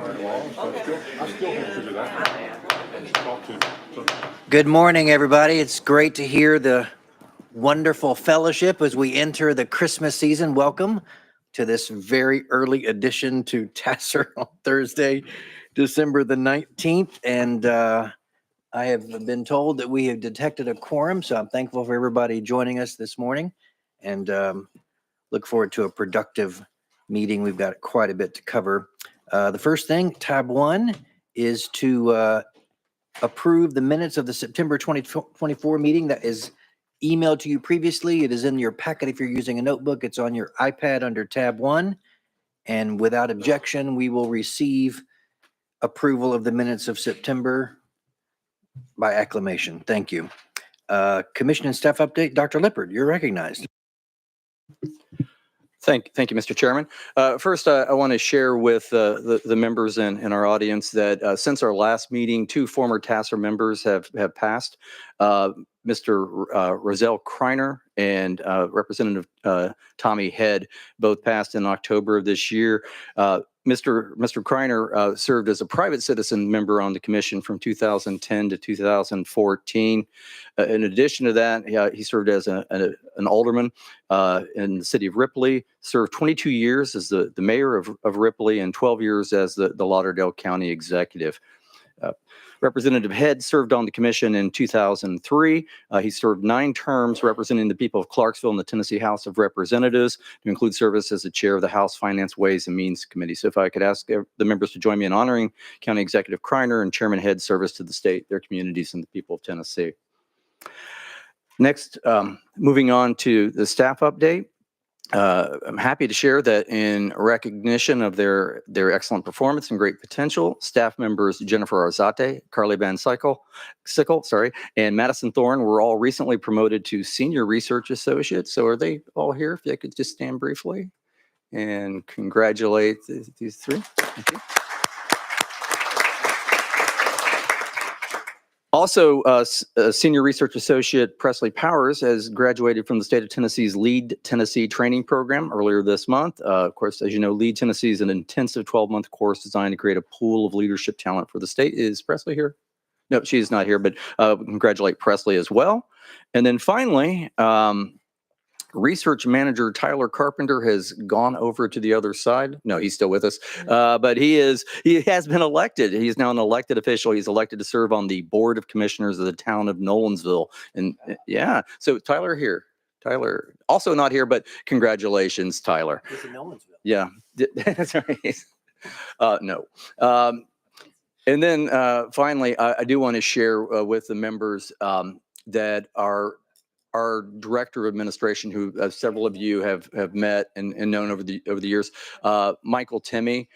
quite a while, so I still haven't figured that out. Good morning, everybody. It's great to hear the wonderful fellowship as we enter the Christmas season. Welcome to this very early edition to TACIR on Thursday, December the 19th. And I have been told that we have detected a quorum, so I'm thankful for everybody joining us this morning and look forward to a productive meeting. We've got quite a bit to cover. The first thing, tab 1, is to approve the minutes of the September 2024 meeting that is emailed to you previously. It is in your packet if you're using a notebook. It's on your iPad under tab 1. And without objection, we will receive approval of the minutes of September by acclamation. Thank you. Commission and staff update, Dr. Lippard, you're recognized. Thank you, Mr. Chairman. First, I want to share with the members and our audience that since our last meeting, 2 former TACIR members have passed. Mr. Roselle Kreiner and Representative Tommy Head both passed in October of this year. Mr. Kreiner served as a private citizen member on the commission from 2010 to 2014. In addition to that, he served as an alderman in the city of Ripley, served 22 years as the mayor of Ripley and 12 years as the Lauderdale County executive. Representative Head served on the commission in 2003. He served 9 terms representing the people of Clarksville in the Tennessee House of Representatives, to include service as the chair of the House Finance, Ways, and Means Committee. So if I could ask the members to join me in honoring County Executive Kreiner and Chairman Head's service to the state, their communities, and the people of Tennessee. Next, moving on to the staff update. I'm happy to share that in recognition of their excellent performance and great potential, staff members Jennifer Arzate, Carly Van Sickle, and Madison Thorne were all recently promoted to senior research associates. So are they all here? If they could just stand briefly and congratulate these 3. Thank you. Also, Senior Research Associate Presley Powers has graduated from the state of Tennessee's Lead Tennessee training program earlier this month. Of course, as you know, Lead Tennessee is an intensive 12-month course designed to create a pool of leadership talent for the state. Is Presley here? No, she's not here, but congratulate Presley as well. And then finally, Research Manager Tyler Carpenter has gone over to the other side. No, he's still with us, but he has been elected. He's now an elected official. He's elected to serve on the Board of Commissioners of the town of Nolensville. And yeah, so Tyler here. Tyler also not here, but congratulations, Tyler. He's in Nolensville. Yeah, that's right. No. And then finally, I do want to share with the members that our director of administration, who several of you have met and known over the years, Michael Timmy,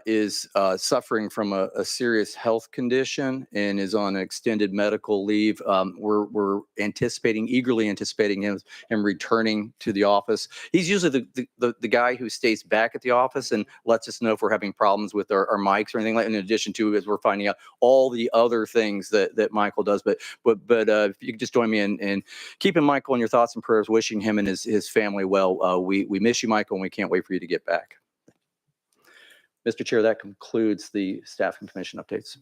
is suffering from a serious health condition and is on extended medical leave. We're eagerly anticipating him returning to the office. He's usually the guy who stays back at the office and lets us know if we're having problems with our mics or anything like that, in addition to, as we're finding out all the other things that Michael does. But if you could just join me in keeping Michael in your thoughts and prayers, wishing him and his family well. We miss you, Michael, and we can't wait for you to get back. Mr. Chair, that concludes the staff and commission updates.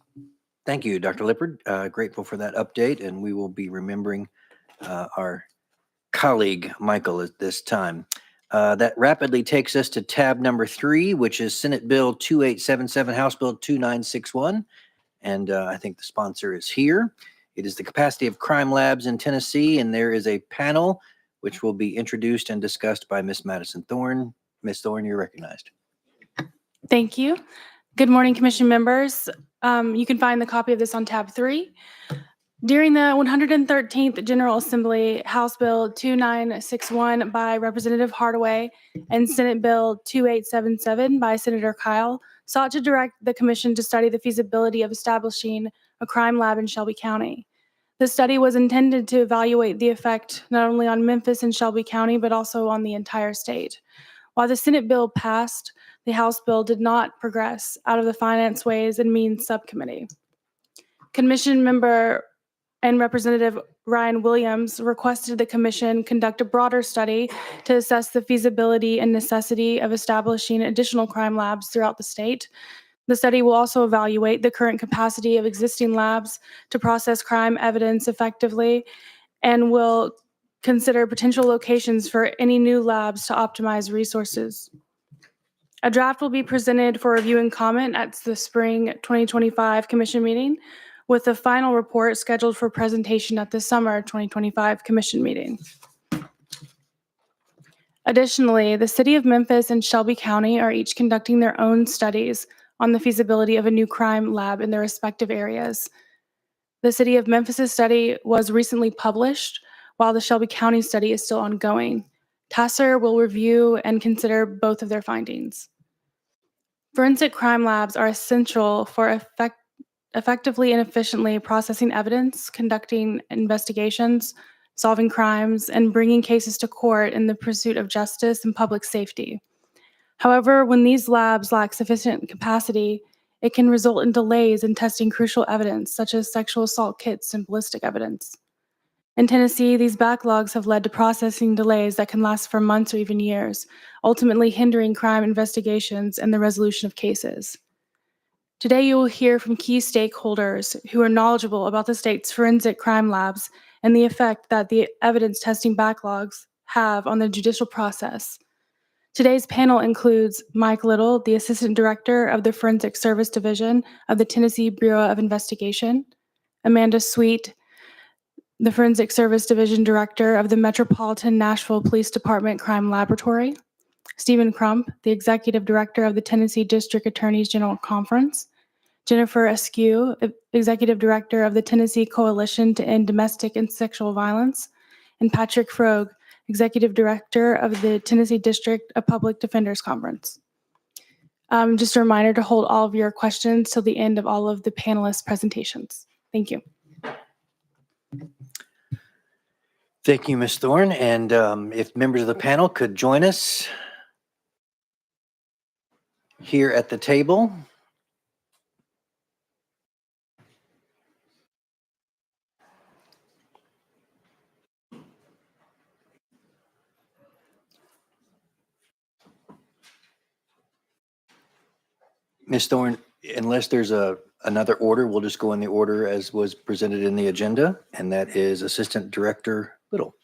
Thank you, Dr. Lippard. Grateful for that update, and we will be remembering our colleague, Michael, at this time. That rapidly takes us to tab number 3, which is Senate Bill 2877, House Bill 2961. And I think the sponsor is here. It is the capacity of crime labs in Tennessee, and there is a panel which will be introduced and discussed by Ms. Madison Thorne. Ms. Thorne, you're recognized. Thank you. Good morning, commission members. You can find the copy of this on tab 3. During the 113th General Assembly, House Bill 2961 by Representative Hardaway and Senate Bill 2877 by Senator Kyle sought to direct the commission to study the feasibility of establishing a crime lab in Shelby County. The study was intended to evaluate the effect not only on Memphis and Shelby County, but also on the entire state. While the Senate bill passed, the House bill did not progress out of the Finance, Ways, and Means Subcommittee. Commission member and Representative Ryan Williams requested the commission conduct a broader study to assess the feasibility and necessity of establishing additional crime labs throughout the state. The study will also evaluate the current capacity of existing labs to process crime evidence effectively and will consider potential locations for any new labs to optimize resources. A draft will be presented for review and comment at the spring 2025 commission meeting, with the final report scheduled for presentation at the summer 2025 commission meeting. Additionally, the City of Memphis and Shelby County are each conducting their own studies on the feasibility of a new crime lab in their respective areas. The City of Memphis' study was recently published, while the Shelby County study is still ongoing. TACIR will review and consider both of their findings. Forensic crime labs are essential for effectively and efficiently processing evidence, conducting investigations, solving crimes, and bringing cases to court in the pursuit of justice and public safety. However, when these labs lack sufficient capacity, it can result in delays in testing crucial evidence, such as sexual assault kits and ballistic evidence. In Tennessee, these backlogs have led to processing delays that can last for months or even years, ultimately hindering crime investigations and the resolution of cases. Today, you will hear from key stakeholders who are knowledgeable about the state's forensic crime labs and the effect that the evidence testing backlogs have on the judicial process. Today's panel includes Mike Little, the Assistant Director of the Forensic Service Division of the Tennessee Bureau of Investigation, Amanda Sweet, the Forensic Service Division Director of the Metropolitan Nashville Police Department Crime Laboratory, Stephen Crump, the Executive Director of the Tennessee District Attorneys General Conference, Jennifer Askew, Executive Director of the Tennessee Coalition to End Domestic and Sexual Violence, and Patrick Froeg, Executive Director of the Tennessee District of Public Defenders Conference. Just a reminder to hold all of your questions till the end of all of the panelists' presentations. Thank you. Thank you, Ms. Thorne. And if members of the panel could join us here at the table. Ms. Thorne, unless there's another order, we'll just go in the order as was presented in the agenda, and that is Assistant Director Little.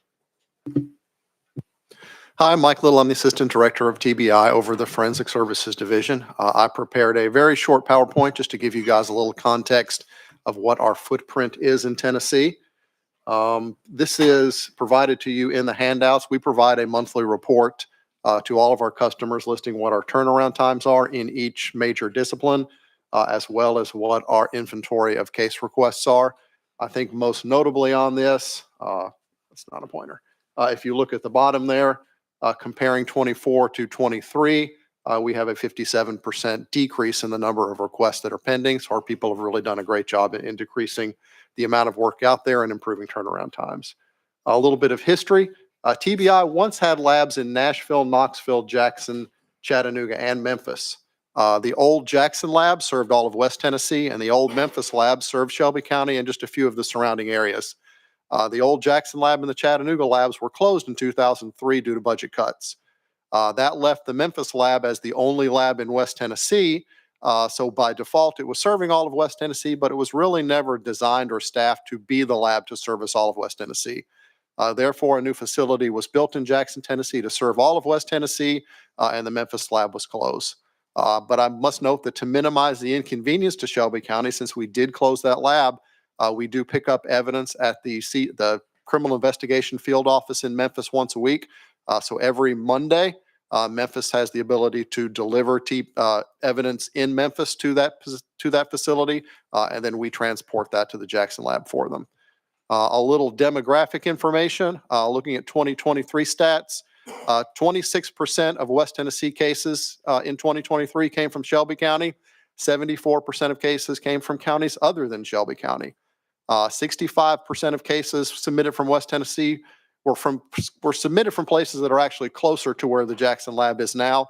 Hi, I'm Mike Little. I'm the Assistant Director of TBI over the Forensic Services Division. I prepared a very short PowerPoint just to give you guys a little context of what our footprint is in Tennessee. This is provided to you in the handouts. We provide a monthly report to all of our customers listing what our turnaround times are in each major discipline, as well as what our inventory of case requests are. I think most notably on this, that's not a pointer. If you look at the bottom there, comparing 24 to 23, we have a 57% decrease in the number of requests that are pending. So our people have really done a great job in decreasing the amount of work out there and improving turnaround times. A little bit of history. TBI once had labs in Nashville, Knoxville, Jackson, Chattanooga, and Memphis. The old Jackson lab served all of West Tennessee, and the old Memphis lab served Shelby County and just a few of the surrounding areas. The old Jackson lab and the Chattanooga labs were closed in 2003 due to budget cuts. That left the Memphis lab as the only lab in West Tennessee. So by default, it was serving all of West Tennessee, but it was really never designed or staffed to be the lab to service all of West Tennessee. Therefore, a new facility was built in Jackson, Tennessee to serve all of West Tennessee, and the Memphis lab was closed. But I must note that to minimize the inconvenience to Shelby County, since we did close that lab, we do pick up evidence at the Criminal Investigation Field Office in Memphis once a week. So every Monday, Memphis has the ability to deliver evidence in Memphis to that facility, and then we transport that to the Jackson lab for them. A little demographic information, looking at 2023 stats, 26% of West Tennessee cases in 2023 came from Shelby County. 74% of cases came from counties other than Shelby County. 65% of cases submitted from West Tennessee were submitted from places that are actually closer to where the Jackson lab is now,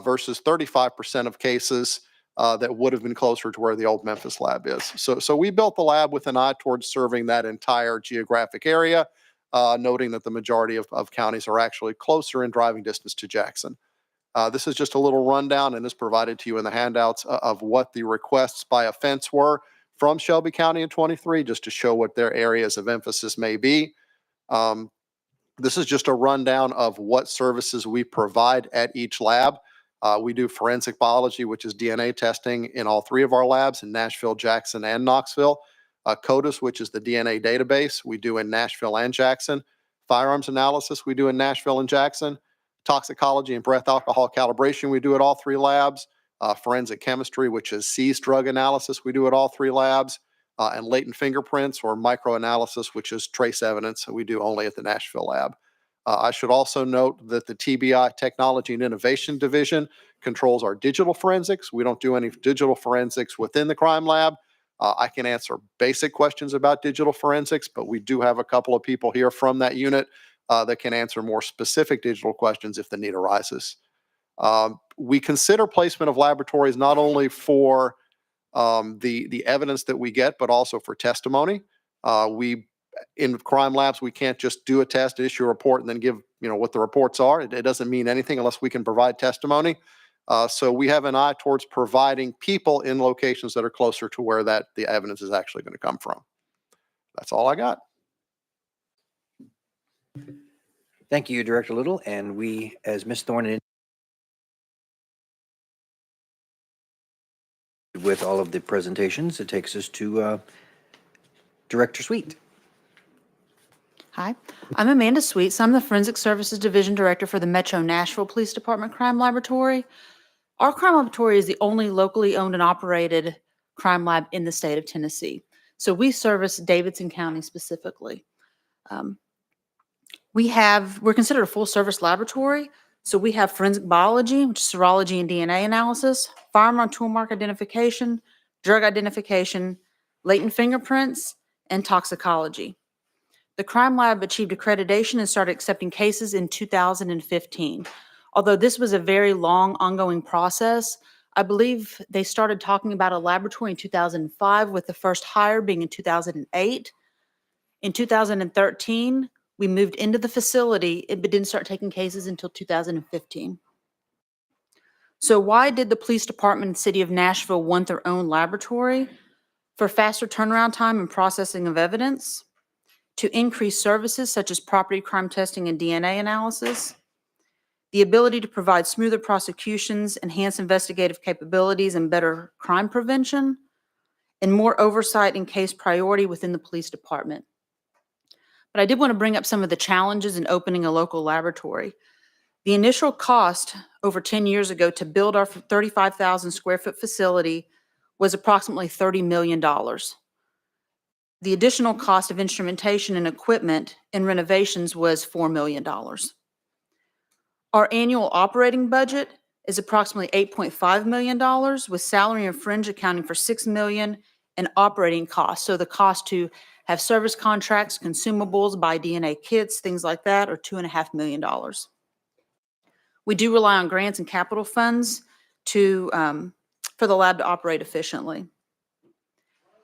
versus 35% of cases that would have been closer to where the old Memphis lab is. So we built the lab with an eye towards serving that entire geographic area, noting that the majority of counties are actually closer in driving distance to Jackson. This is just a little rundown and is provided to you in the handouts of what the requests by offense were from Shelby County in '23, just to show what their areas of emphasis may be. This is just a rundown of what services we provide at each lab. We do forensic biology, which is DNA testing in all three of our labs in Nashville, Jackson, and Knoxville. CODIS, which is the DNA database, we do in Nashville and Jackson. Firearms analysis, we do in Nashville and Jackson. Toxicology and breath alcohol calibration, we do at all three labs. Forensic chemistry, which is seized drug analysis, we do at all three labs. And latent fingerprints or microanalysis, which is trace evidence, we do only at the Nashville lab. I should also note that the TBI Technology and Innovation Division controls our digital forensics. We don't do any digital forensics within the crime lab. I can answer basic questions about digital forensics, but we do have a couple of people here from that unit that can answer more specific digital questions if the need arises. We consider placement of laboratories not only for the evidence that we get, but also for testimony. In crime labs, we can't just do a test, issue a report, and then give what the reports are. It doesn't mean anything unless we can provide testimony. So we have an eye towards providing people in locations that are closer to where the evidence is actually going to come from. That's all I got. Thank you, Director Little. And we, as Ms. Thorne, with all of the presentations, it takes us to Director Sweet. Hi, I'm Amanda Sweets. I'm the Forensic Services Division Director for the Metro Nashville Police Department Crime Laboratory. Our crime laboratory is the only locally owned and operated crime lab in the state of Tennessee. So we service Davidson County specifically. We're considered a full service laboratory. So we have forensic biology, which is serology and DNA analysis, firearm tool mark identification, drug identification, latent fingerprints, and toxicology. The crime lab achieved accreditation and started accepting cases in 2015. Although this was a very long, ongoing process, I believe they started talking about a laboratory in 2005, with the first hire being in 2008. In 2013, we moved into the facility, but didn't start taking cases until 2015. So why did the police department and city of Nashville want their own laboratory? For faster turnaround time and processing of evidence, to increase services such as property crime testing and DNA analysis, the ability to provide smoother prosecutions, enhance investigative capabilities, and better crime prevention, and more oversight and case priority within the police department. But I did want to bring up some of the challenges in opening a local laboratory. The initial cost over 10 years ago to build our 35,000 square foot facility was approximately $30 million. The additional cost of instrumentation and equipment and renovations was $4 million. Our annual operating budget is approximately $8.5 million, with salary and fringe accounting for $6 million and operating costs. So the cost to have service contracts, consumables, buy DNA kits, things like that, are $2.5 million. We do rely on grants and capital funds for the lab to operate efficiently.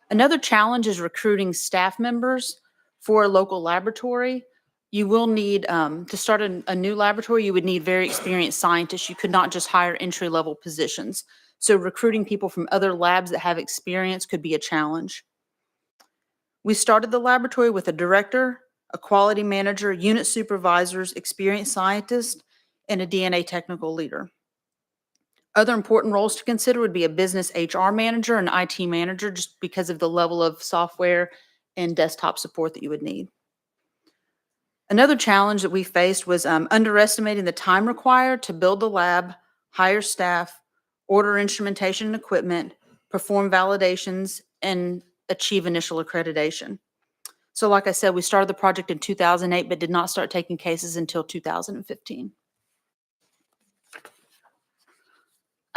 Another challenge is recruiting staff members for a local laboratory. You will need, to start a new laboratory, you would need very experienced scientists. You could not just hire entry-level positions. So recruiting people from other labs that have experience could be a challenge. We started the laboratory with a director, a quality manager, unit supervisors, experienced scientists, and a DNA technical leader. Other important roles to consider would be a business HR manager and IT manager, just because of the level of software and desktop support that you would need. Another challenge that we faced was underestimating the time required to build the lab, hire staff, order instrumentation and equipment, perform validations, and achieve initial accreditation. So like I said, we started the project in 2008, but did not start taking cases until 2015.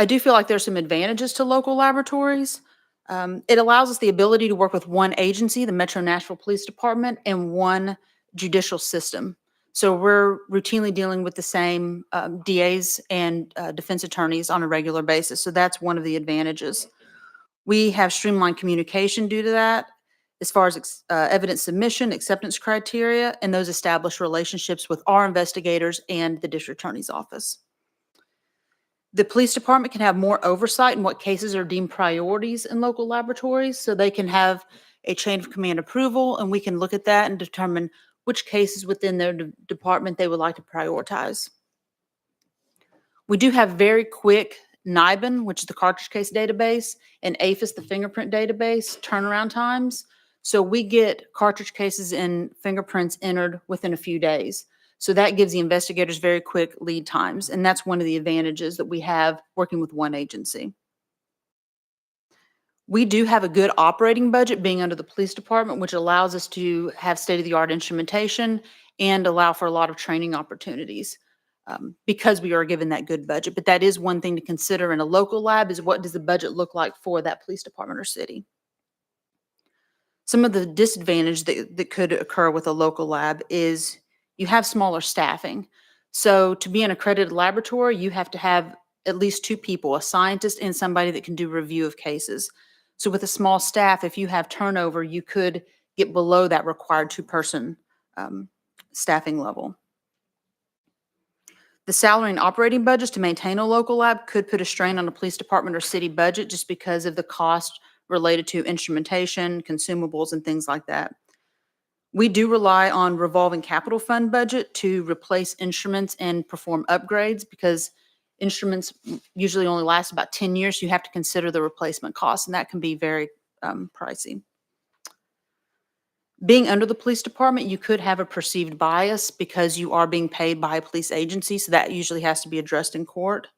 I do feel like there's some advantages to local laboratories. It allows us the ability to work with one agency, the Metro Nashville Police Department, and one judicial system. So we're routinely dealing with the same DAs and defense attorneys on a regular basis. So that's one of the advantages. We have streamlined communication due to that, as far as evidence submission, acceptance criteria, and those established relationships with our investigators and the district attorney's office. The police department can have more oversight in what cases are deemed priorities in local laboratories, so they can have a chain of command approval, and we can look at that and determine which cases within their department they would like to prioritize. We do have very quick NIBIN, which is the cartridge case database, and APHIS, the fingerprint database, turnaround times. So we get cartridge cases and fingerprints entered within a few days. So that gives the investigators very quick lead times, and that's one of the advantages that we have working with one agency. We do have a good operating budget being under the police department, which allows us to have state-of-the-art instrumentation and allow for a lot of training opportunities. Because we are given that good budget. But that is one thing to consider in a local lab, is what does the budget look like for that police department or city? Some of the disadvantage that could occur with a local lab is you have smaller staffing. So to be an accredited laboratory, you have to have at least 2 people, a scientist and somebody that can do review of cases. So with a small staff, if you have turnover, you could get below that required 2-person staffing level. The salary and operating budgets to maintain a local lab could put a strain on a police department or city budget just because of the cost related to instrumentation, consumables, and things like that. We do rely on revolving capital fund budget to replace instruments and perform upgrades, because instruments usually only last about 10 years. So you have to consider the replacement costs, and that can be very pricey. Being under the police department, you could have a perceived bias because you are being paid by a police agency, so that usually has to be addressed in court.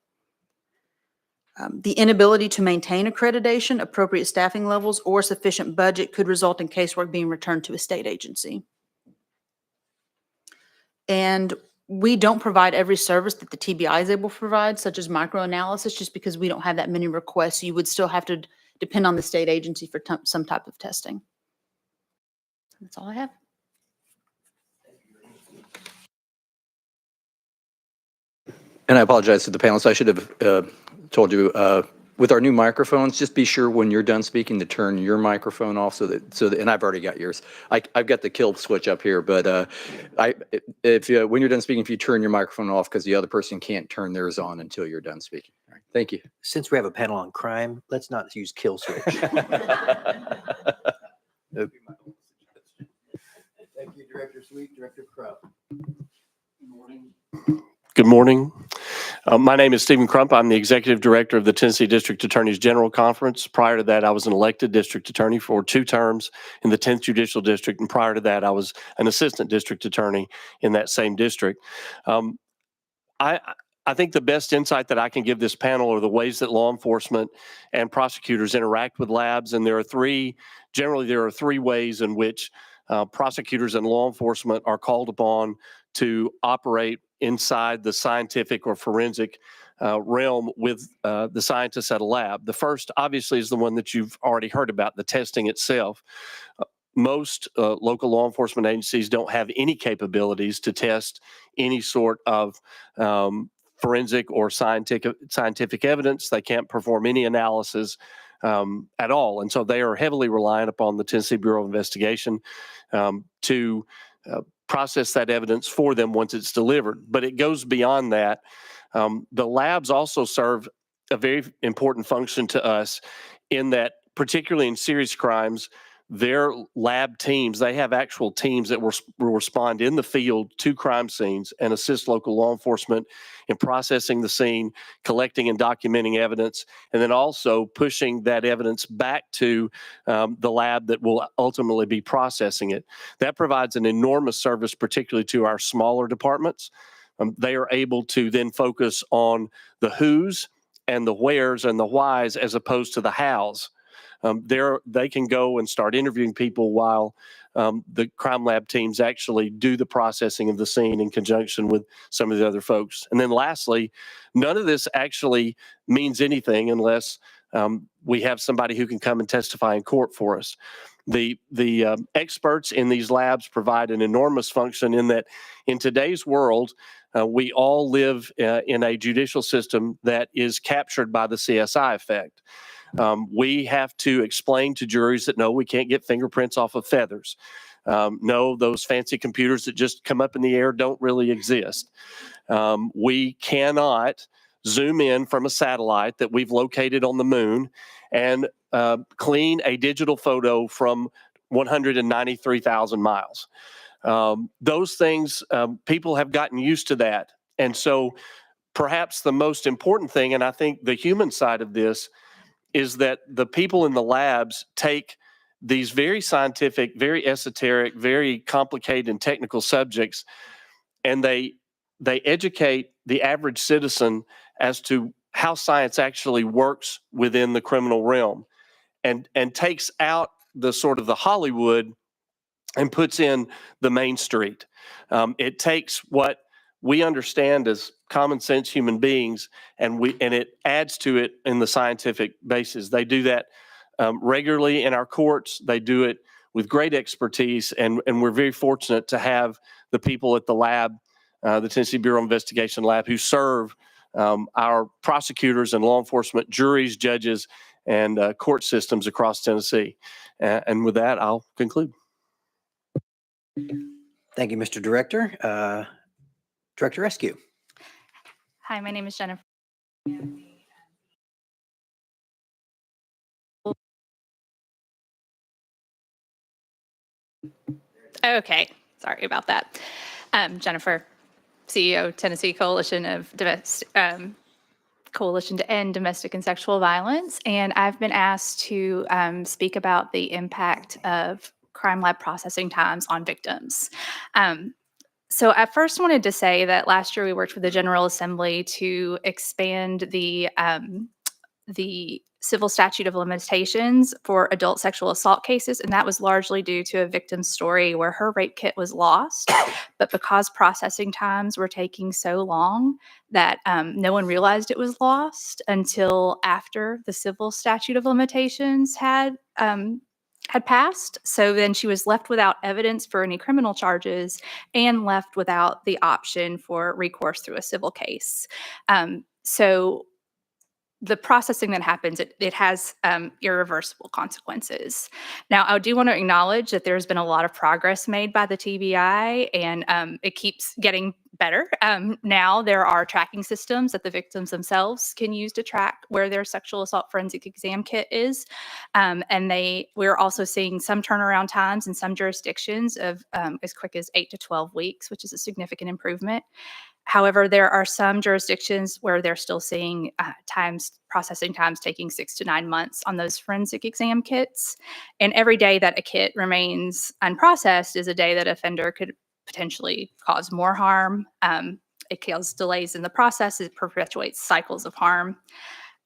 The inability to maintain accreditation, appropriate staffing levels, or sufficient budget could result in casework being returned to a state agency. And we don't provide every service that the TBI is able to provide, such as microanalysis, just because we don't have that many requests. You would still have to depend on the state agency for some type of testing. That's all I have. And I apologize to the panelists. I should have told you, with our new microphones, just be sure when you're done speaking to turn your microphone off and I've already got yours. I've got the kill switch up here, but when you're done speaking, if you turn your microphone off, because the other person can't turn theirs on until you're done speaking. All right, thank you. Since we have a panel on crime, let's not use kill switch. Thank you, Director Sweet. Director Crump. Good morning. My name is Stephen Crump. I'm the Executive Director of the Tennessee District Attorneys General Conference. Prior to that, I was an elected district attorney for 2 terms in the 10th Judicial District, and prior to that, I was an assistant district attorney in that same district. I think the best insight that I can give this panel are the ways that law enforcement and prosecutors interact with labs, and there are 3 ways in which prosecutors and law enforcement are called upon to operate inside the scientific or forensic realm with the scientists at a lab. The first, obviously, is the one that you've already heard about, the testing itself. Most local law enforcement agencies don't have any capabilities to test any sort of forensic or scientific evidence. They can't perform any analysis at all. And so they are heavily reliant upon the Tennessee Bureau of Investigation to process that evidence for them once it's delivered. But it goes beyond that. The labs also serve a very important function to us in that, particularly in serious crimes, their lab teams, they have actual teams that will respond in the field to crime scenes and assist local law enforcement in processing the scene, collecting and documenting evidence, and then also pushing that evidence back to the lab that will ultimately be processing it. That provides an enormous service, particularly to our smaller departments. They are able to then focus on the who's and the where's and the why's as opposed to the how's. They can go and start interviewing people while the crime lab teams actually do the processing of the scene in conjunction with some of the other folks. And then lastly, none of this actually means anything unless we have somebody who can come and testify in court for us. The experts in these labs provide an enormous function in that in today's world, we all live in a judicial system that is captured by the CSI effect. We have to explain to juries that no, we can't get fingerprints off of feathers. No, those fancy computers that just come up in the air don't really exist. We cannot zoom in from a satellite that we've located on the moon and clean a digital photo from 193,000 miles. Those things, people have gotten used to that. And so perhaps the most important thing, and I think the human side of this, is that the people in the labs take these very scientific, very esoteric, very complicated and technical subjects, and they educate the average citizen as to how science actually works within the criminal realm, and takes out the sort of the Hollywood and puts in the Main Street. It takes what we understand as common sense human beings, and it adds to it in the scientific basis. They do that regularly in our courts. They do it with great expertise, and we're very fortunate to have the people at the lab, the Tennessee Bureau of Investigation lab, who serve our prosecutors and law enforcement, juries, judges, and court systems across Tennessee. And with that, I'll conclude. Thank you, Mr. Director. Director Rescue. Hi, my name is Jennifer. Okay, sorry about that. Jennifer, CEO, Tennessee Coalition Coalition to End Domestic and Sexual Violence, and I've been asked to speak about the impact of crime lab processing times on victims. So I first wanted to say that last year we worked with the General Assembly to expand the civil statute of limitations for adult sexual assault cases, and that was largely due to a victim's story where her rape kit was lost, but because processing times were taking so long that no one realized it was lost until after the civil statute of limitations had passed. So then she was left without evidence for any criminal charges and left without the option for recourse through a civil case. So the processing that happens, it has irreversible consequences. Now, I do want to acknowledge that there's been a lot of progress made by the TBI, and it keeps getting better. Now there are tracking systems that the victims themselves can use to track where their sexual assault forensic exam kit is. And we're also seeing some turnaround times in some jurisdictions of as quick as 8 to 12 weeks, which is a significant improvement. However, there are some jurisdictions where they're still seeing processing times taking 6 to 9 months on those forensic exam kits. And every day that a kit remains unprocessed is a day that offender could potentially cause more harm. It causes delays in the process. It perpetuates cycles of harm.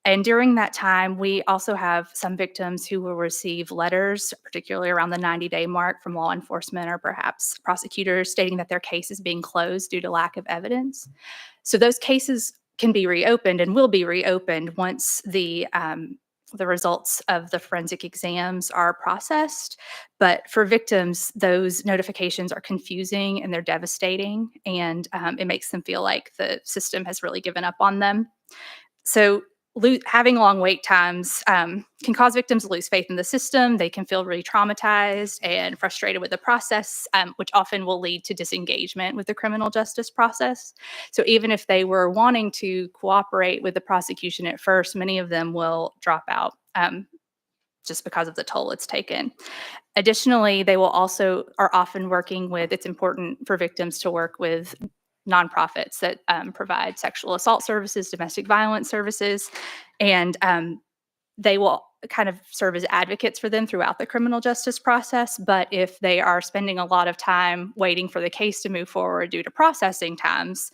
And during that time, we also have some victims who will receive letters, particularly around the 90-day mark, from law enforcement or perhaps prosecutors stating that their case is being closed due to lack of evidence. So those cases can be reopened and will be reopened once the results of the forensic exams are processed. But for victims, those notifications are confusing and they're devastating, and it makes them feel like the system has really given up on them. So having long wait times can cause victims to lose faith in the system. They can feel really traumatized and frustrated with the process, which often will lead to disengagement with the criminal justice process. So even if they were wanting to cooperate with the prosecution at first, many of them will drop out just because of the toll it's taken. Additionally, they will also are often working with, it's important for victims to work with nonprofits that provide sexual assault services, domestic violence services, and they will kind of serve as advocates for them throughout the criminal justice process. But if they are spending a lot of time waiting for the case to move forward due to processing times,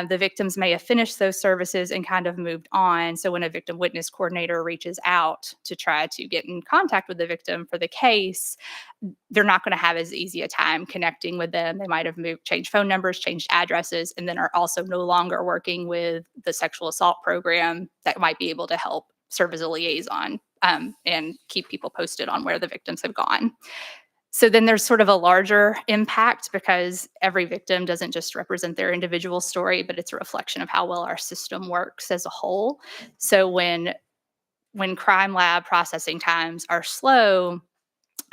the victims may have finished those services and kind of moved on. So when a victim witness coordinator reaches out to try to get in contact with the victim for the case, they're not going to have as easy a time connecting with them. They might have changed phone numbers, changed addresses, and then are also no longer working with the sexual assault program that might be able to help serve as a liaison and keep people posted on where the victims have gone. So then there's sort of a larger impact because every victim doesn't just represent their individual story, but it's a reflection of how well our system works as a whole. So when crime lab processing times are slow,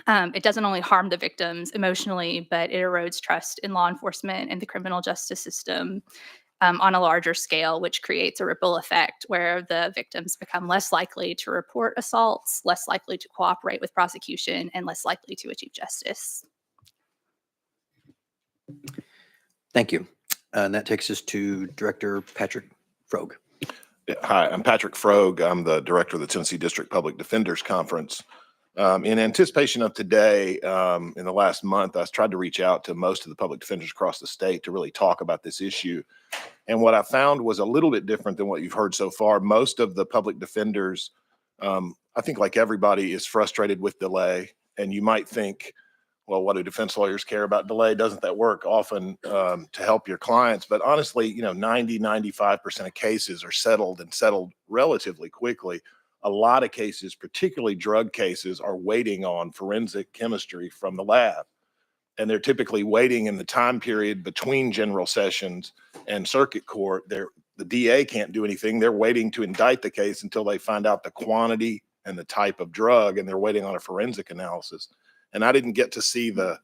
it doesn't only harm the victims emotionally, but it erodes trust in law enforcement and the criminal justice system. on a larger scale, which creates a ripple effect where the victims become less likely to report assaults, less likely to cooperate with prosecution, and less likely to achieve justice. Thank you. And that takes us to Director Patrick Frogue. Yeah, hi, I'm Patrick Frogue. I'm the director of the Tennessee District Public Defenders Conference. In anticipation of today, in the last month, I tried to reach out to most of the public defenders across the state to really talk about this issue. And what I found was a little bit different than what you've heard so far. Most of the public defenders, I think like everybody, is frustrated with delay. And you might think, well, what do defense lawyers care about delay? Doesn't that work often to help your clients? But honestly, 95% of cases are settled and settled relatively quickly. A lot of cases, particularly drug cases, are waiting on forensic chemistry from the lab. And they're typically waiting in the time period between general sessions and circuit court. The DA can't do anything. They're waiting to indict the case until they find out the quantity and the type of drug, and they're waiting on a forensic analysis. And I didn't get to see the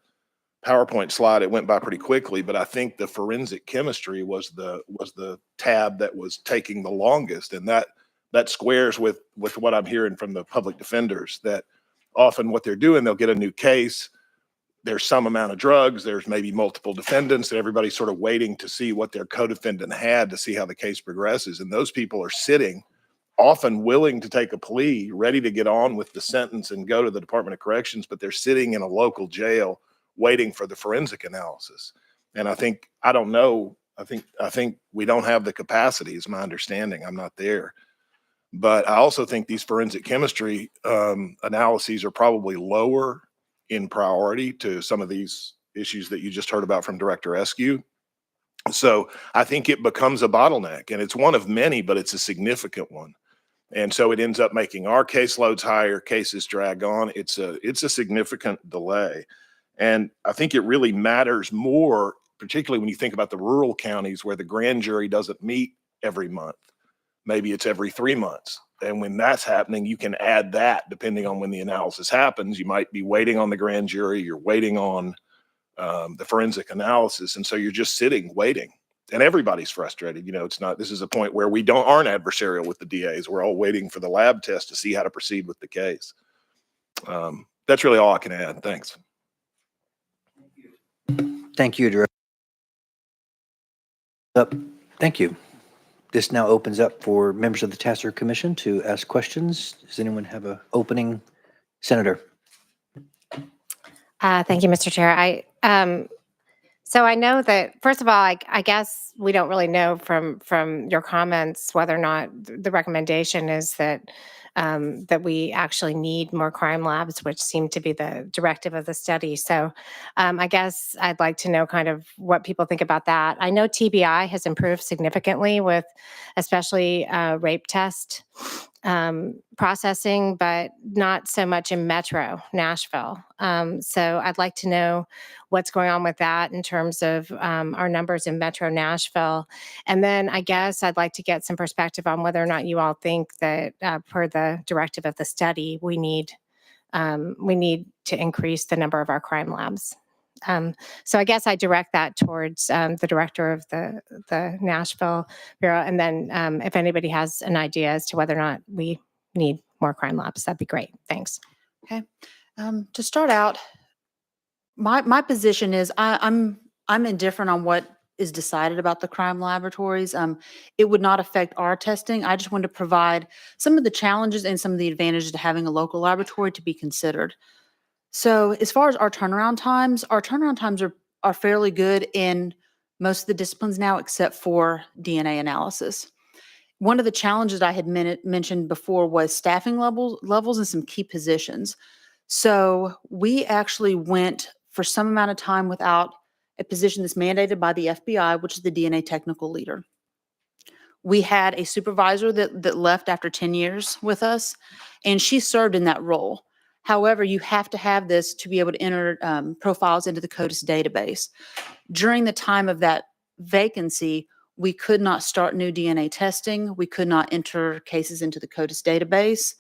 PowerPoint slide. It went by pretty quickly, but I think the forensic chemistry was the tab that was taking the longest. And that squares with what I'm hearing from the public defenders, that often what they're doing, they'll get a new case. There's some amount of drugs. There's maybe multiple defendants, and everybody's sort of waiting to see what their co-defendant had to see how the case progresses. And those people are sitting, often willing to take a plea, ready to get on with the sentence and go to the Department of Corrections, but they're sitting in a local jail waiting for the forensic analysis. And I think we don't have the capacity, is my understanding. I'm not there. But I also think these forensic chemistry analyses are probably lower in priority to some of these issues that you just heard about from Director Eskew. So I think it becomes a bottleneck, and it's one of many, but it's a significant one. And so it ends up making our caseloads higher, cases drag on. It's a significant delay. And I think it really matters more, particularly when you think about the rural counties where the grand jury doesn't meet every month. Maybe it's every 3 months. And when that's happening, you can add that depending on when the analysis happens. You might be waiting on the grand jury, you're waiting on the forensic analysis. And so you're just sitting, waiting. And everybody's frustrated. This is a point where we aren't adversarial with the DAs. We're all waiting for the lab test to see how to proceed with the case. That's really all I can add. Thanks. Thank you, Director. Thank you. This now opens up for members of the TACIR Commission to ask questions. Does anyone have an opening? Senator. Thank you, Mr. Chair. So I know that, first of all, I guess we don't really know from your comments whether or not the recommendation is that we actually need more crime labs, which seem to be the directive of the study. So I guess I'd like to know kind of what people think about that. I know TBI has improved significantly with especially rape test processing, but not so much in Metro Nashville. So I'd like to know what's going on with that in terms of our numbers in Metro Nashville. And then I guess I'd like to get some perspective on whether or not you all think that per the directive of the study, we need to increase the number of our crime labs. So I guess I direct that towards the director of the Nashville Bureau. And then if anybody has an idea as to whether or not we need more crime labs, that'd be great. Thanks. Okay. To start out, my position is I'm indifferent on what is decided about the crime laboratories. It would not affect our testing. I just want to provide some of the challenges and some of the advantages to having a local laboratory to be considered. So as far as our turnaround times are fairly good in most of the disciplines now, except for DNA analysis. One of the challenges I had mentioned before was staffing levels in some key positions. So we actually went for some amount of time without a position that's mandated by the FBI, which is the DNA technical leader. We had a supervisor that left after 10 years with us, and she served in that role. However, you have to have this to be able to enter profiles into the CODIS database. During the time of that vacancy, we could not start new DNA testing. We could not enter cases into the CODIS database.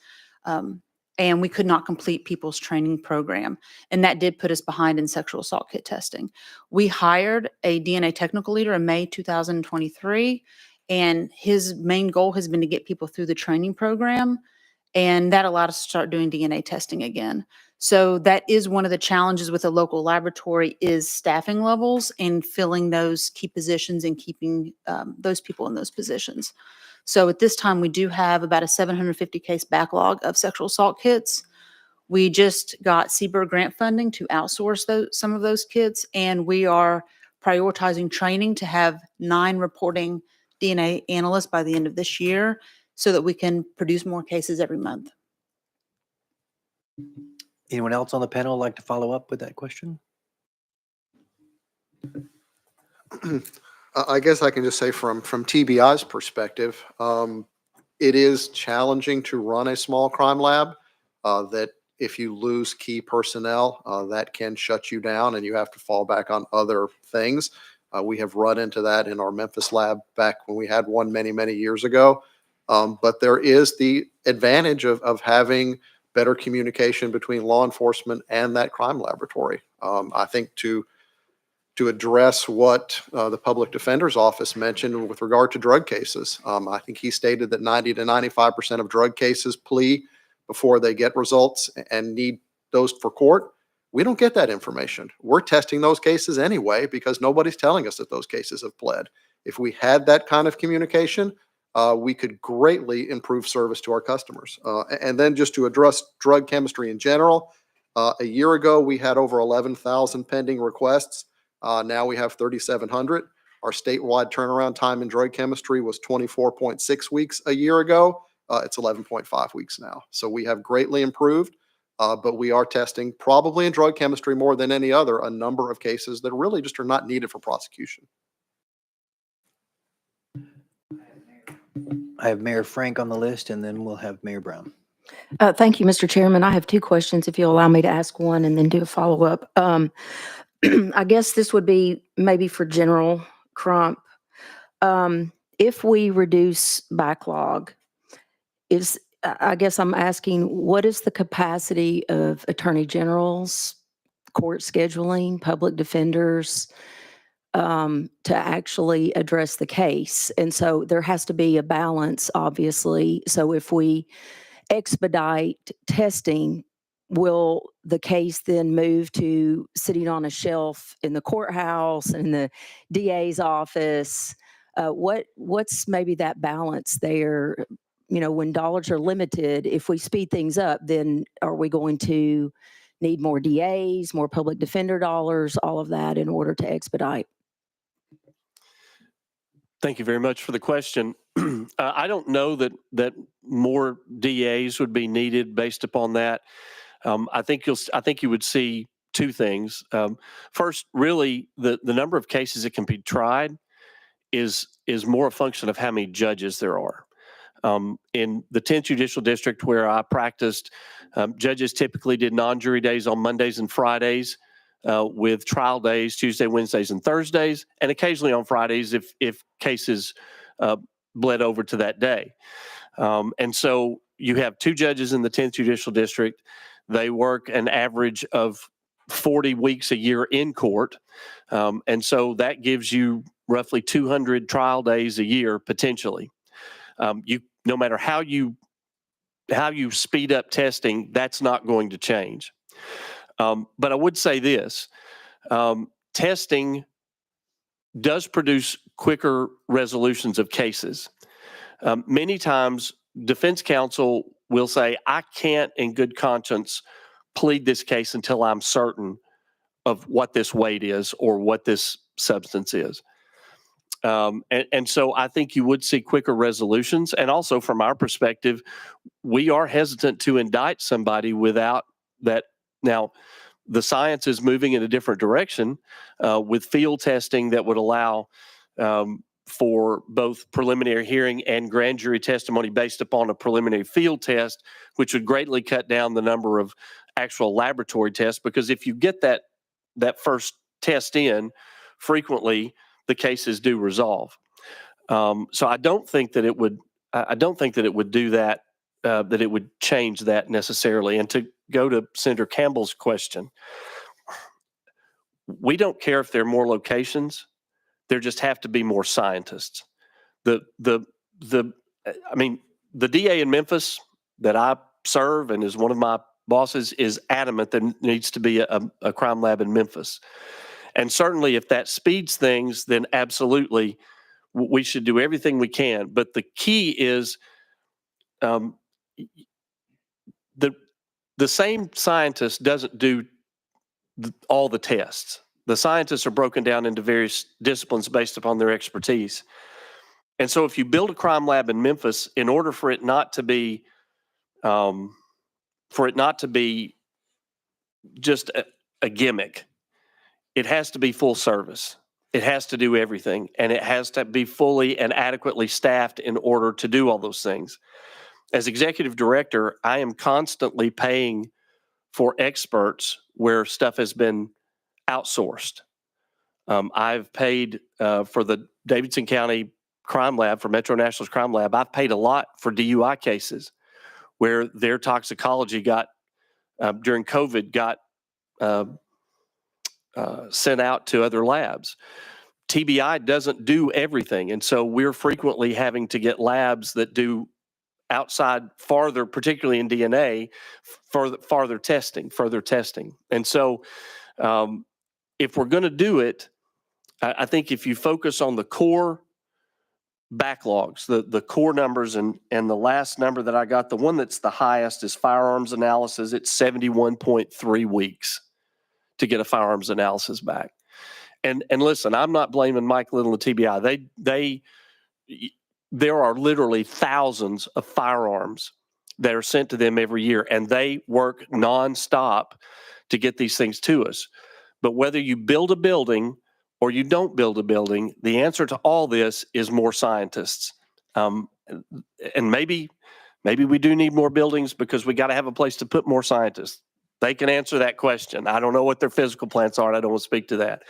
and we could not complete people's training program. And that did put us behind in sexual assault kit testing. We hired a DNA technical leader in May 2023, and his main goal has been to get people through the training program, and that allowed us to start doing DNA testing again. So that is one of the challenges with a local laboratory is staffing levels and filling those key positions and keeping those people in those positions. So at this time, we do have about a 750 case backlog of sexual assault kits. We just got CBIR grant funding to outsource some of those kits, and we are prioritizing training to have 9 reporting DNA analysts by the end of this year so that we can produce more cases every month. Anyone else on the panel like to follow up with that question? I guess I can just say from TBI's perspective, it is challenging to run a small crime lab, that if you lose key personnel, that can shut you down and you have to fall back on other things. We have run into that in our Memphis lab back when we had one many, many years ago. But there is the advantage of having better communication between law enforcement and that crime laboratory. I think to address what the public defender's office mentioned with regard to drug cases. I think he stated that 90 to 95% of drug cases plea before they get results and need those for court. We don't get that information. We're testing those cases anyway because nobody's telling us that those cases have pled. If we had that kind of communication, we could greatly improve service to our customers. And then just to address drug chemistry in general, a year ago, we had over 11,000 pending requests. Now we have 3,700. Our statewide turnaround time in drug chemistry was 24.6 weeks a year ago. It's 11.5 weeks now. So we have greatly improved, but we are testing, probably in drug chemistry more than any other, a number of cases that really just are not needed for prosecution. I have Mayor Frank on the list, and then we'll have Mayor Brown. Thank you, Mr. Chairman. I have 2 questions, if you'll allow me to ask one and then do a follow-up. I guess this would be maybe for General Crump. If we reduce backlog, I guess I'm asking, what is the capacity of attorney generals, court scheduling, public defenders, to actually address the case? And so there has to be a balance, obviously. So if we expedite testing, will the case then move to sitting on a shelf in the courthouse and in the DA's office? What's maybe that balance there? You know, when dollars are limited, if we speed things up, then are we going to need more DAs, more public defender dollars, all of that in order to expedite? Thank you very much for the question. I don't know that more DAs would be needed based upon that. I think you would see 2 things. First, really, the number of cases that can be tried is more a function of how many judges there are. In the 10th Judicial District where I practiced, judges typically did non-jury days on Mondays and Fridays, with trial days Tuesday, Wednesdays, and Thursdays, and occasionally on Fridays if cases bled over to that day. And so you have 2 judges in the 10th Judicial District. They work an average of 40 weeks a year in court. And so that gives you roughly 200 trial days a year potentially. No matter how you speed up testing, that's not going to change. But I would say this, testing does produce quicker resolutions of cases. Many times defense counsel will say, I can't in good conscience plead this case until I'm certain of what this weight is or what this substance is. And so I think you would see quicker resolutions. And also from our perspective, we are hesitant to indict somebody without that. Now, the science is moving in a different direction with field testing that would allow for both preliminary hearing and grand jury testimony based upon a preliminary field test, which would greatly cut down the number of actual laboratory tests. Because if you get that first test in, frequently the cases do resolve. So I don't think that it would do that that it would change that necessarily. And to go to Senator Campbell's question, we don't care if there are more locations. There just have to be more scientists. The DA in Memphis that I serve and is one of my bosses is adamant there needs to be a crime lab in Memphis. And certainly if that speeds things, then absolutely we should do everything we can. But the key is the same scientist doesn't do all the tests. The scientists are broken down into various disciplines based upon their expertise. And so if you build a crime lab in Memphis, in order for it not to be just a gimmick, it has to be full service. It has to do everything, and it has to be fully and adequately staffed in order to do all those things. As executive director, I am constantly paying for experts where stuff has been outsourced. I've paid for the Davidson County Crime Lab, for Metro National's Crime Lab. I've paid a lot for DUI cases where their toxicology got, during COVID, got sent out to other labs. TBI doesn't do everything. And so we're frequently having to get labs that do outside farther, particularly in DNA, further testing. And so if we're going to do it, I think if you focus on the core backlogs, the core numbers, and the last number that I got, the one that's the highest is firearms analysis. It's 71.3 weeks to get a firearms analysis back. And listen, I'm not blaming Mike Little and TBI. There are literally thousands of firearms that are sent to them every year, and they work nonstop to get these things to us. But whether you build a building or you don't build a building, the answer to all this is more scientists. And maybe we do need more buildings because we got to have a place to put more scientists. They can answer that question. I don't know what their physical plants are, and I don't want to speak to that.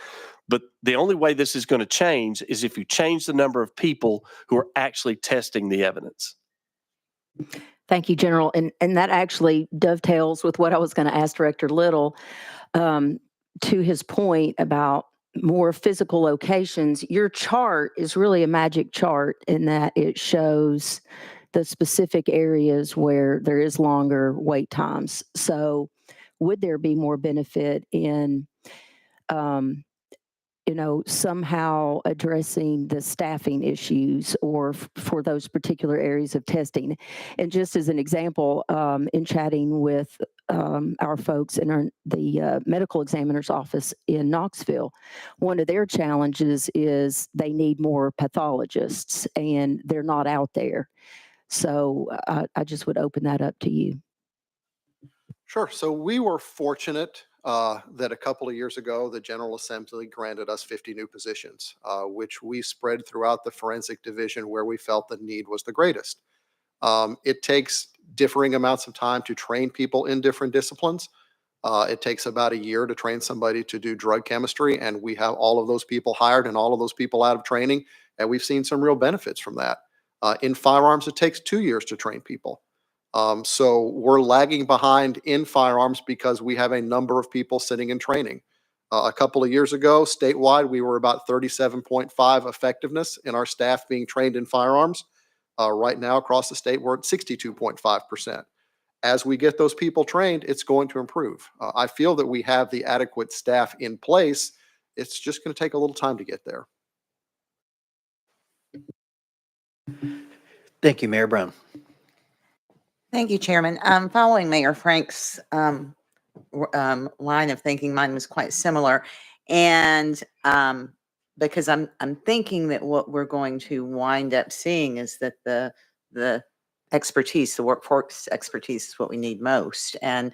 But the only way this is going to change is if you change the number of people who are actually testing the evidence. Thank you, General. And that actually dovetails with what I was going to ask Director Little. To his point about more physical locations, your chart is really a magic chart in that it shows the specific areas where there is longer wait times. So would there be more benefit in somehow addressing the staffing issues or for those particular areas of testing? And just as an example, in chatting with our folks in the medical examiner's office in Knoxville, one of their challenges is they need more pathologists and they're not out there. So I just would open that up to you. Sure. So we were fortunate that a couple of years ago, the General Assembly granted us 50 new positions, which we spread throughout the forensic division where we felt the need was the greatest. It takes differing amounts of time to train people in different disciplines. It takes about a year to train somebody to do drug chemistry, and we have all of those people hired and all of those people out of training, and we've seen some real benefits from that. In firearms, it takes 2 years to train people. So we're lagging behind in firearms because we have a number of people sitting in training. A couple of years ago, statewide, we were about 37.5 effectiveness in our staff being trained in firearms. Right now, across the state, we're at 62.5%. As we get those people trained, it's going to improve. I feel that we have the adequate staff in place. It's just going to take a little time to get there. Thank you, Mayor Brown. Thank you, Chairman. Following Mayor Frank's line of thinking, mine was quite similar. And because I'm thinking that what we're going to wind up seeing is that the expertise, the workforce expertise is what we need most. And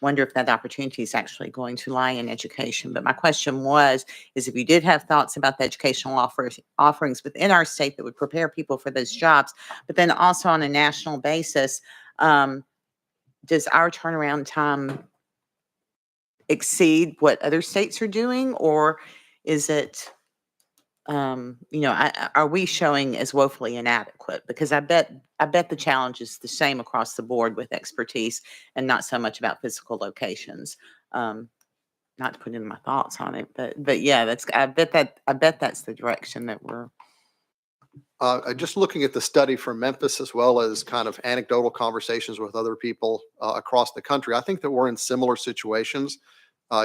wonder if that opportunity is actually going to lie in education. But my question is if you did have thoughts about the educational offerings within our state that would prepare people for those jobs, but then also on a national basis, does our turnaround time exceed what other states are doing, or is it are we showing as woefully inadequate? Because I bet the challenge is the same across the board with expertise and not so much about physical locations. Not to put in my thoughts on it, but yeah, I bet that's the direction that we're. Just looking at the study from Memphis, as well as kind of anecdotal conversations with other people across the country, I think that we're in similar situations.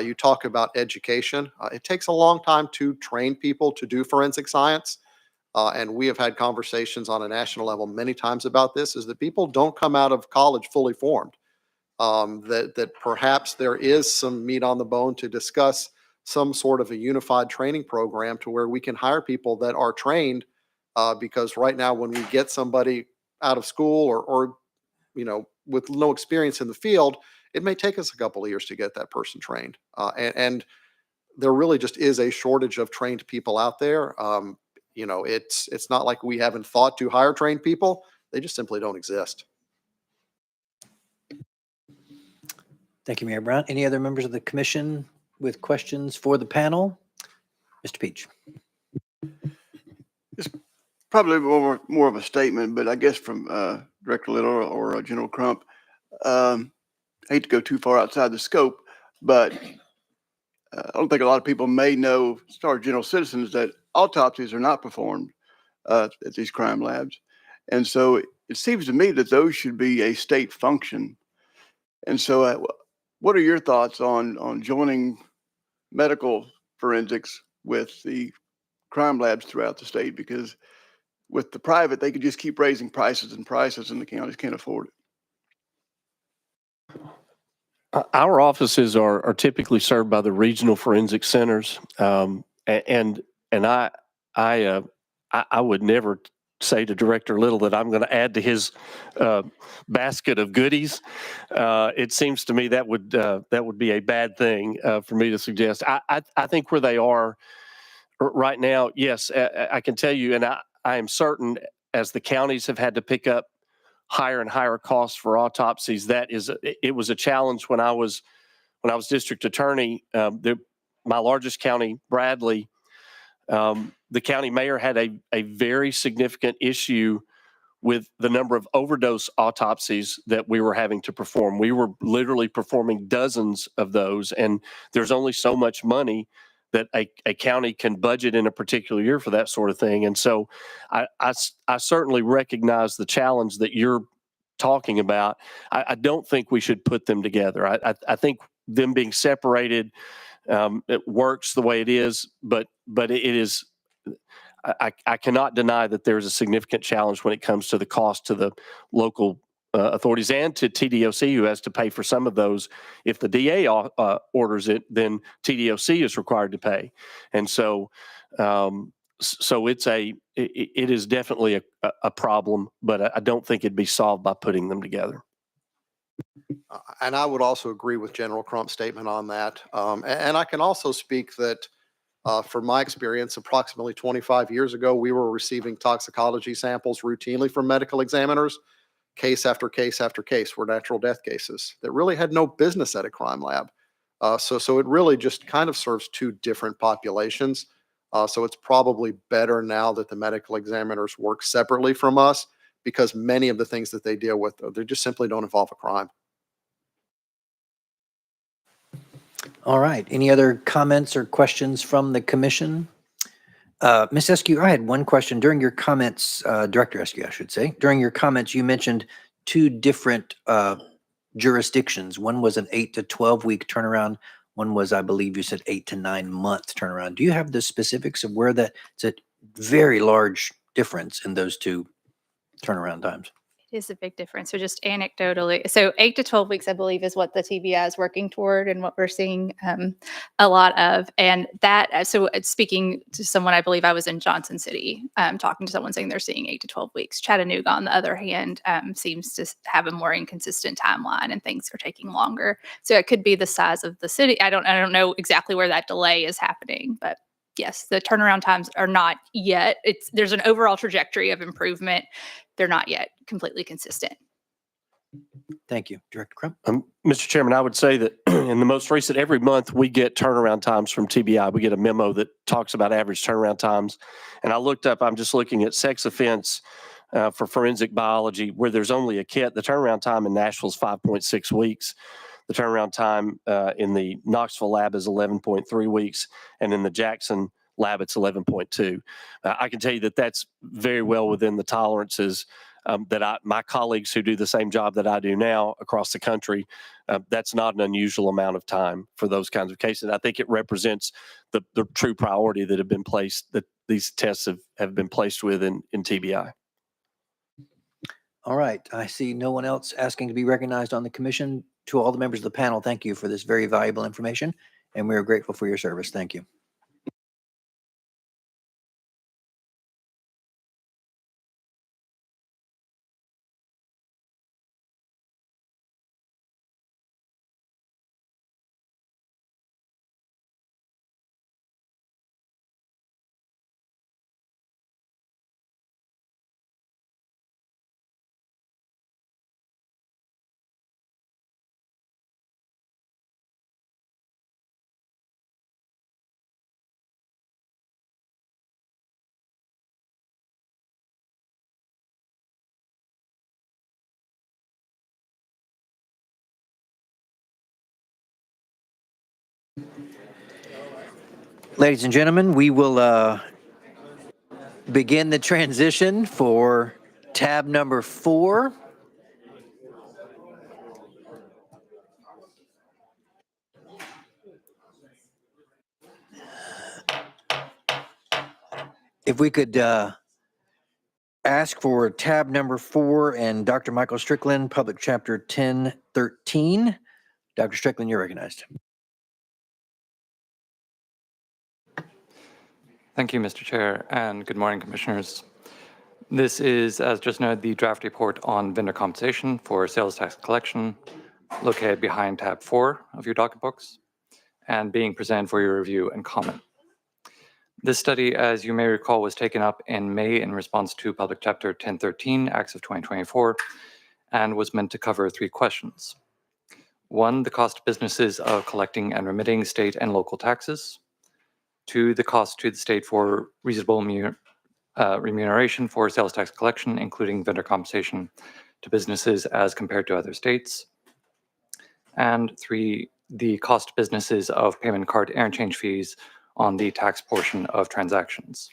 You talk about education. It takes a long time to train people to do forensic science. And we have had conversations on a national level many times about this, is that people don't come out of college fully formed. That perhaps there is some meat on the bone to discuss some sort of a unified training program to where we can hire people that are trained, because right now when we get somebody out of school or with no experience in the field, it may take us a couple of years to get that person trained. And there really just is a shortage of trained people out there. It's not like we haven't thought to hire trained people. They just simply don't exist. Thank you, Mayor Brown. Any other members of the commission with questions for the panel? Mr. Peach. Probably more of a statement, but I guess from Director Little or General Crump, I hate to go too far outside the scope, but I don't think a lot of people may know, as far as general citizens, that autopsies are not performed at these crime labs. And so it seems to me that those should be a state function. And so what are your thoughts on joining medical forensics with the crime labs throughout the state? Because with the private, they could just keep raising prices and prices, and the counties can't afford it. Our offices are typically served by the regional forensic centers, and I would never say to Director Little that I'm going to add to his basket of goodies. It seems to me that would be a bad thing for me to suggest. I think where they are right now, yes, I can tell you, and I am certain as the counties have had to pick up higher and higher costs for autopsies, it was a challenge when I was district attorney. My largest county, Bradley, the county mayor had a very significant issue with the number of overdose autopsies that we were having to perform. We were literally performing dozens of those, and there's only so much money that a county can budget in a particular year for that sort of thing. And so I certainly recognize the challenge that you're talking about. I don't think we should put them together. I think them being separated, it works the way it is, but it is, I cannot deny that there's a significant challenge when it comes to the cost to the local authorities and to TDOC, who has to pay for some of those. If the DA orders it, then TDOC is required to pay. And so it is definitely a problem, but I don't think it'd be solved by putting them together. And I would also agree with General Crump's statement on that. And I can also speak that from my experience, approximately 25 years ago, we were receiving toxicology samples routinely from medical examiners. Case after case after case were natural death cases that really had no business at a crime lab. So it really just kind of serves two different populations. So it's probably better now that the medical examiners work separately from us, because many of the things that they deal with, they just simply don't involve a crime. All right. Any other comments or questions from the commission? Ms. Eskew, I had one question. During your comments, Director Eskew, I should say, during your comments, you mentioned two different jurisdictions. One was an 8 to 12 week turnaround. One was, I believe you said 8 to 9 month turnaround. Do you have the specifics of where it's a very large difference in those two turnaround times? It is a big difference. So just anecdotally, so 8 to 12 weeks, I believe, is what the TBI is working toward and what we're seeing a lot of. And that, so speaking to someone, I believe I was in Johnson City, talking to someone saying they're seeing 8 to 12 weeks. Chattanooga, on the other hand, seems to have a more inconsistent timeline and things are taking longer. So it could be the size of the city. I don't know exactly where that delay is happening, but yes, the turnaround times are not yet. There's an overall trajectory of improvement. They're not yet completely consistent. Thank you. Director Crump? Mr. Chairman, I would say that in the most recent, every month we get turnaround times from TBI. We get a memo that talks about average turnaround times. And I looked up, I'm just looking at sex offense for forensic biology, where there's only a kit. The turnaround time in Nashville is 5.6 weeks. The turnaround time in the Knoxville lab is 11.3 weeks. And in the Jackson lab, it's 11.2. I can tell you that that's very well within the tolerances that my colleagues who do the same job that I do now across the country, that's not an unusual amount of time for those kinds of cases. I think it represents the true priority that have been placed, that these tests have been placed with in TBI. All right. I see no one else asking to be recognized on the commission. To all the members of the panel, thank you for this very valuable information, and we are grateful for your service. Thank you. Ladies and gentlemen, we will begin the transition for tab number 4. If we could ask for tab number 4 and Dr. Michael Strickland, Public Chapter 1013. Dr. Strickland, you're recognized. Thank you, Mr. Chair, and good morning, Commissioners. This is, as just noted, the draft report on vendor compensation for sales tax collection, located behind tab 4 of your docket books, and being presented for your review and comment. This study, as you may recall, was taken up in May in response to Public Chapter 1013, Acts of 2024, and was meant to cover 3 questions. 1, the cost to businesses of collecting and remitting state and local taxes. 2, the cost to the state for reasonable remuneration for sales tax collection, including vendor compensation to businesses as compared to other states. And 3, the cost to businesses of payment card interchange fees on the tax portion of transactions.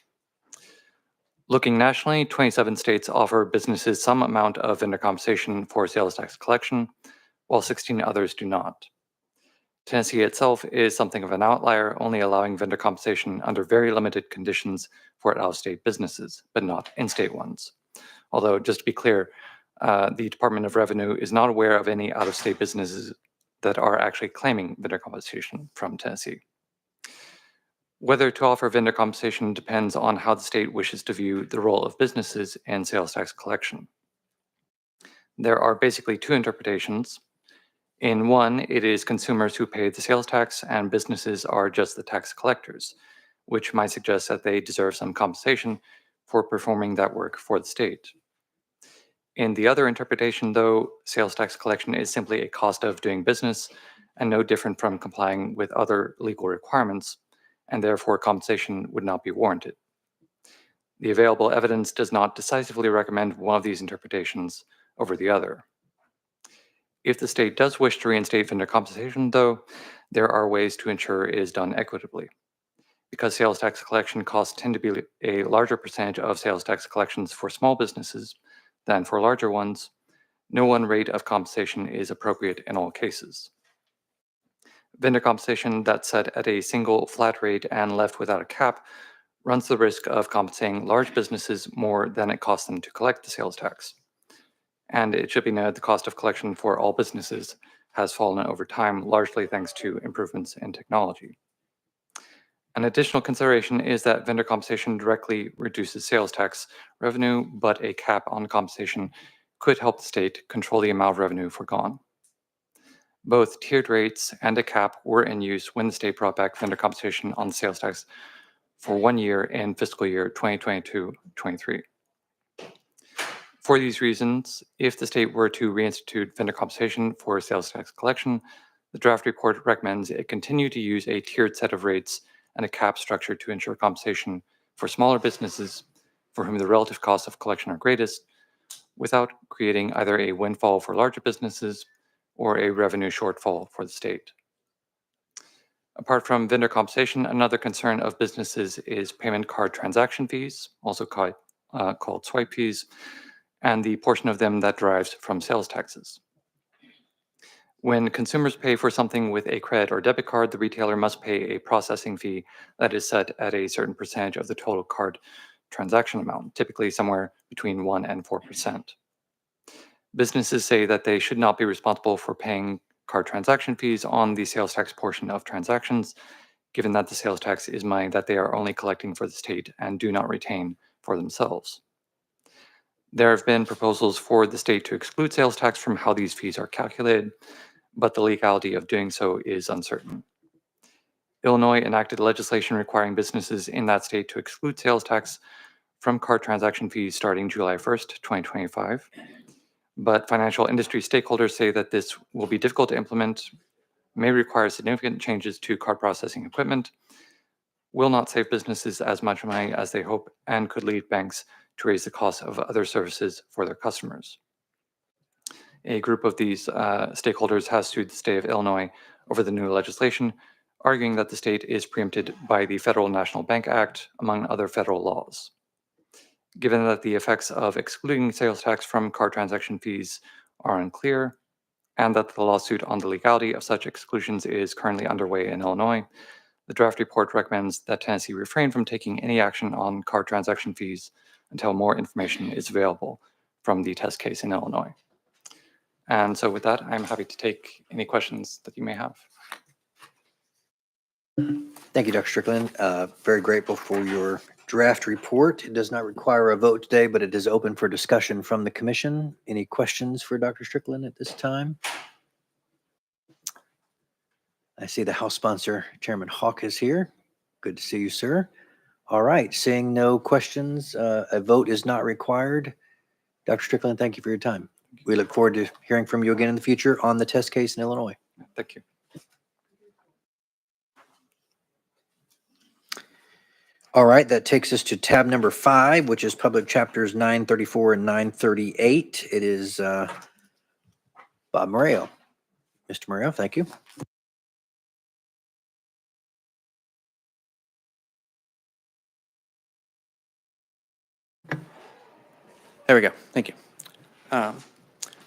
Looking nationally, 27 states offer businesses some amount of vendor compensation for sales tax collection, while 16 others do not. Tennessee itself is something of an outlier, only allowing vendor compensation under very limited conditions for out-of-state businesses, but not in-state ones. Although, just to be clear, the Department of Revenue is not aware of any out-of-state businesses that are actually claiming vendor compensation from Tennessee. Whether to offer vendor compensation depends on how the state wishes to view the role of businesses in sales tax collection. There are basically 2 interpretations. In one, it is consumers who pay the sales tax and businesses are just the tax collectors, which might suggest that they deserve some compensation for performing that work for the state. In the other interpretation, though, sales tax collection is simply a cost of doing business and no different from complying with other legal requirements, and therefore compensation would not be warranted. The available evidence does not decisively recommend one of these interpretations over the other. If the state does wish to reinstate vendor compensation, though, there are ways to ensure it is done equitably. Because sales tax collection costs tend to be a larger percentage of sales tax collections for small businesses than for larger ones, no one rate of compensation is appropriate in all cases. Vendor compensation that's set at a single flat rate and left without a cap runs the risk of compensating large businesses more than it costs them to collect the sales tax. And it should be noted the cost of collection for all businesses has fallen over time, largely thanks to improvements in technology. An additional consideration is that vendor compensation directly reduces sales tax revenue, but a cap on compensation could help the state control the amount of revenue forgone. Both tiered rates and a cap were in use when the state brought back vendor compensation on sales tax for 1 year in fiscal year 2022-23. For these reasons, if the state were to reinstitute vendor compensation for sales tax collection, the draft report recommends it continue to use a tiered set of rates and a cap structure to ensure compensation for smaller businesses for whom the relative costs of collection are greatest, without creating either a windfall for larger businesses or a revenue shortfall for the state. Apart from vendor compensation, another concern of businesses is payment card transaction fees, also called swipe fees, and the portion of them that derives from sales taxes. When consumers pay for something with a credit or debit card, the retailer must pay a processing fee that is set at a certain percentage of the total card transaction amount, typically somewhere between 1% and 4%. Businesses say that they should not be responsible for paying card transaction fees on the sales tax portion of transactions, given that the sales tax is money that they are only collecting for the state and do not retain for themselves. There have been proposals for the state to exclude sales tax from how these fees are calculated, but the legality of doing so is uncertain. Illinois enacted legislation requiring businesses in that state to exclude sales tax from card transaction fees starting July 1st, 2025. But financial industry stakeholders say that this will be difficult to implement, may require significant changes to card processing equipment, will not save businesses as much money as they hope, and could lead banks to raise the cost of other services for their customers. A group of these stakeholders has sued the state of Illinois over the new legislation, arguing that the state is preempted by the Federal National Bank Act, among other federal laws. Given that the effects of excluding sales tax from card transaction fees are unclear, and that the lawsuit on the legality of such exclusions is currently underway in Illinois, the draft report recommends that Tennessee refrain from taking any action on card transaction fees until more information is available from the test case in Illinois. And so with that, I'm happy to take any questions that you may have. Thank you, Dr. Strickland. Very grateful for your draft report. It does not require a vote today, but it is open for discussion from the commission. Any questions for Dr. Strickland at this time? I see the House sponsor, Chairman Hawk, is here. Good to see you, sir. All right, seeing no questions, a vote is not required. Dr. Strickland, thank you for your time. We look forward to hearing from you again in the future on the test case in Illinois. Thank you. All right, that takes us to tab number 5, which is public chapters 934 and 938. It is Bob Moreo. Mr. Moreo, thank you. There we go. Thank you.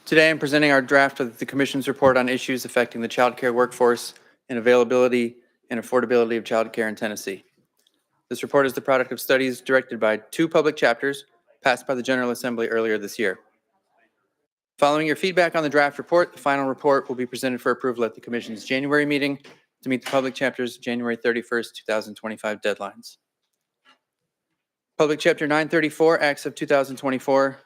Today I'm presenting our draft of the Commission's report on issues affecting the child care workforce and availability and affordability of child care in Tennessee. This report is the product of studies directed by 2 public chapters passed by the General Assembly earlier this year. Following your feedback on the draft report, the final report will be presented for approval at the Commission's January meeting to meet the public chapter's January 31st, 2025 deadlines. Public Chapter 934, Acts of 2024,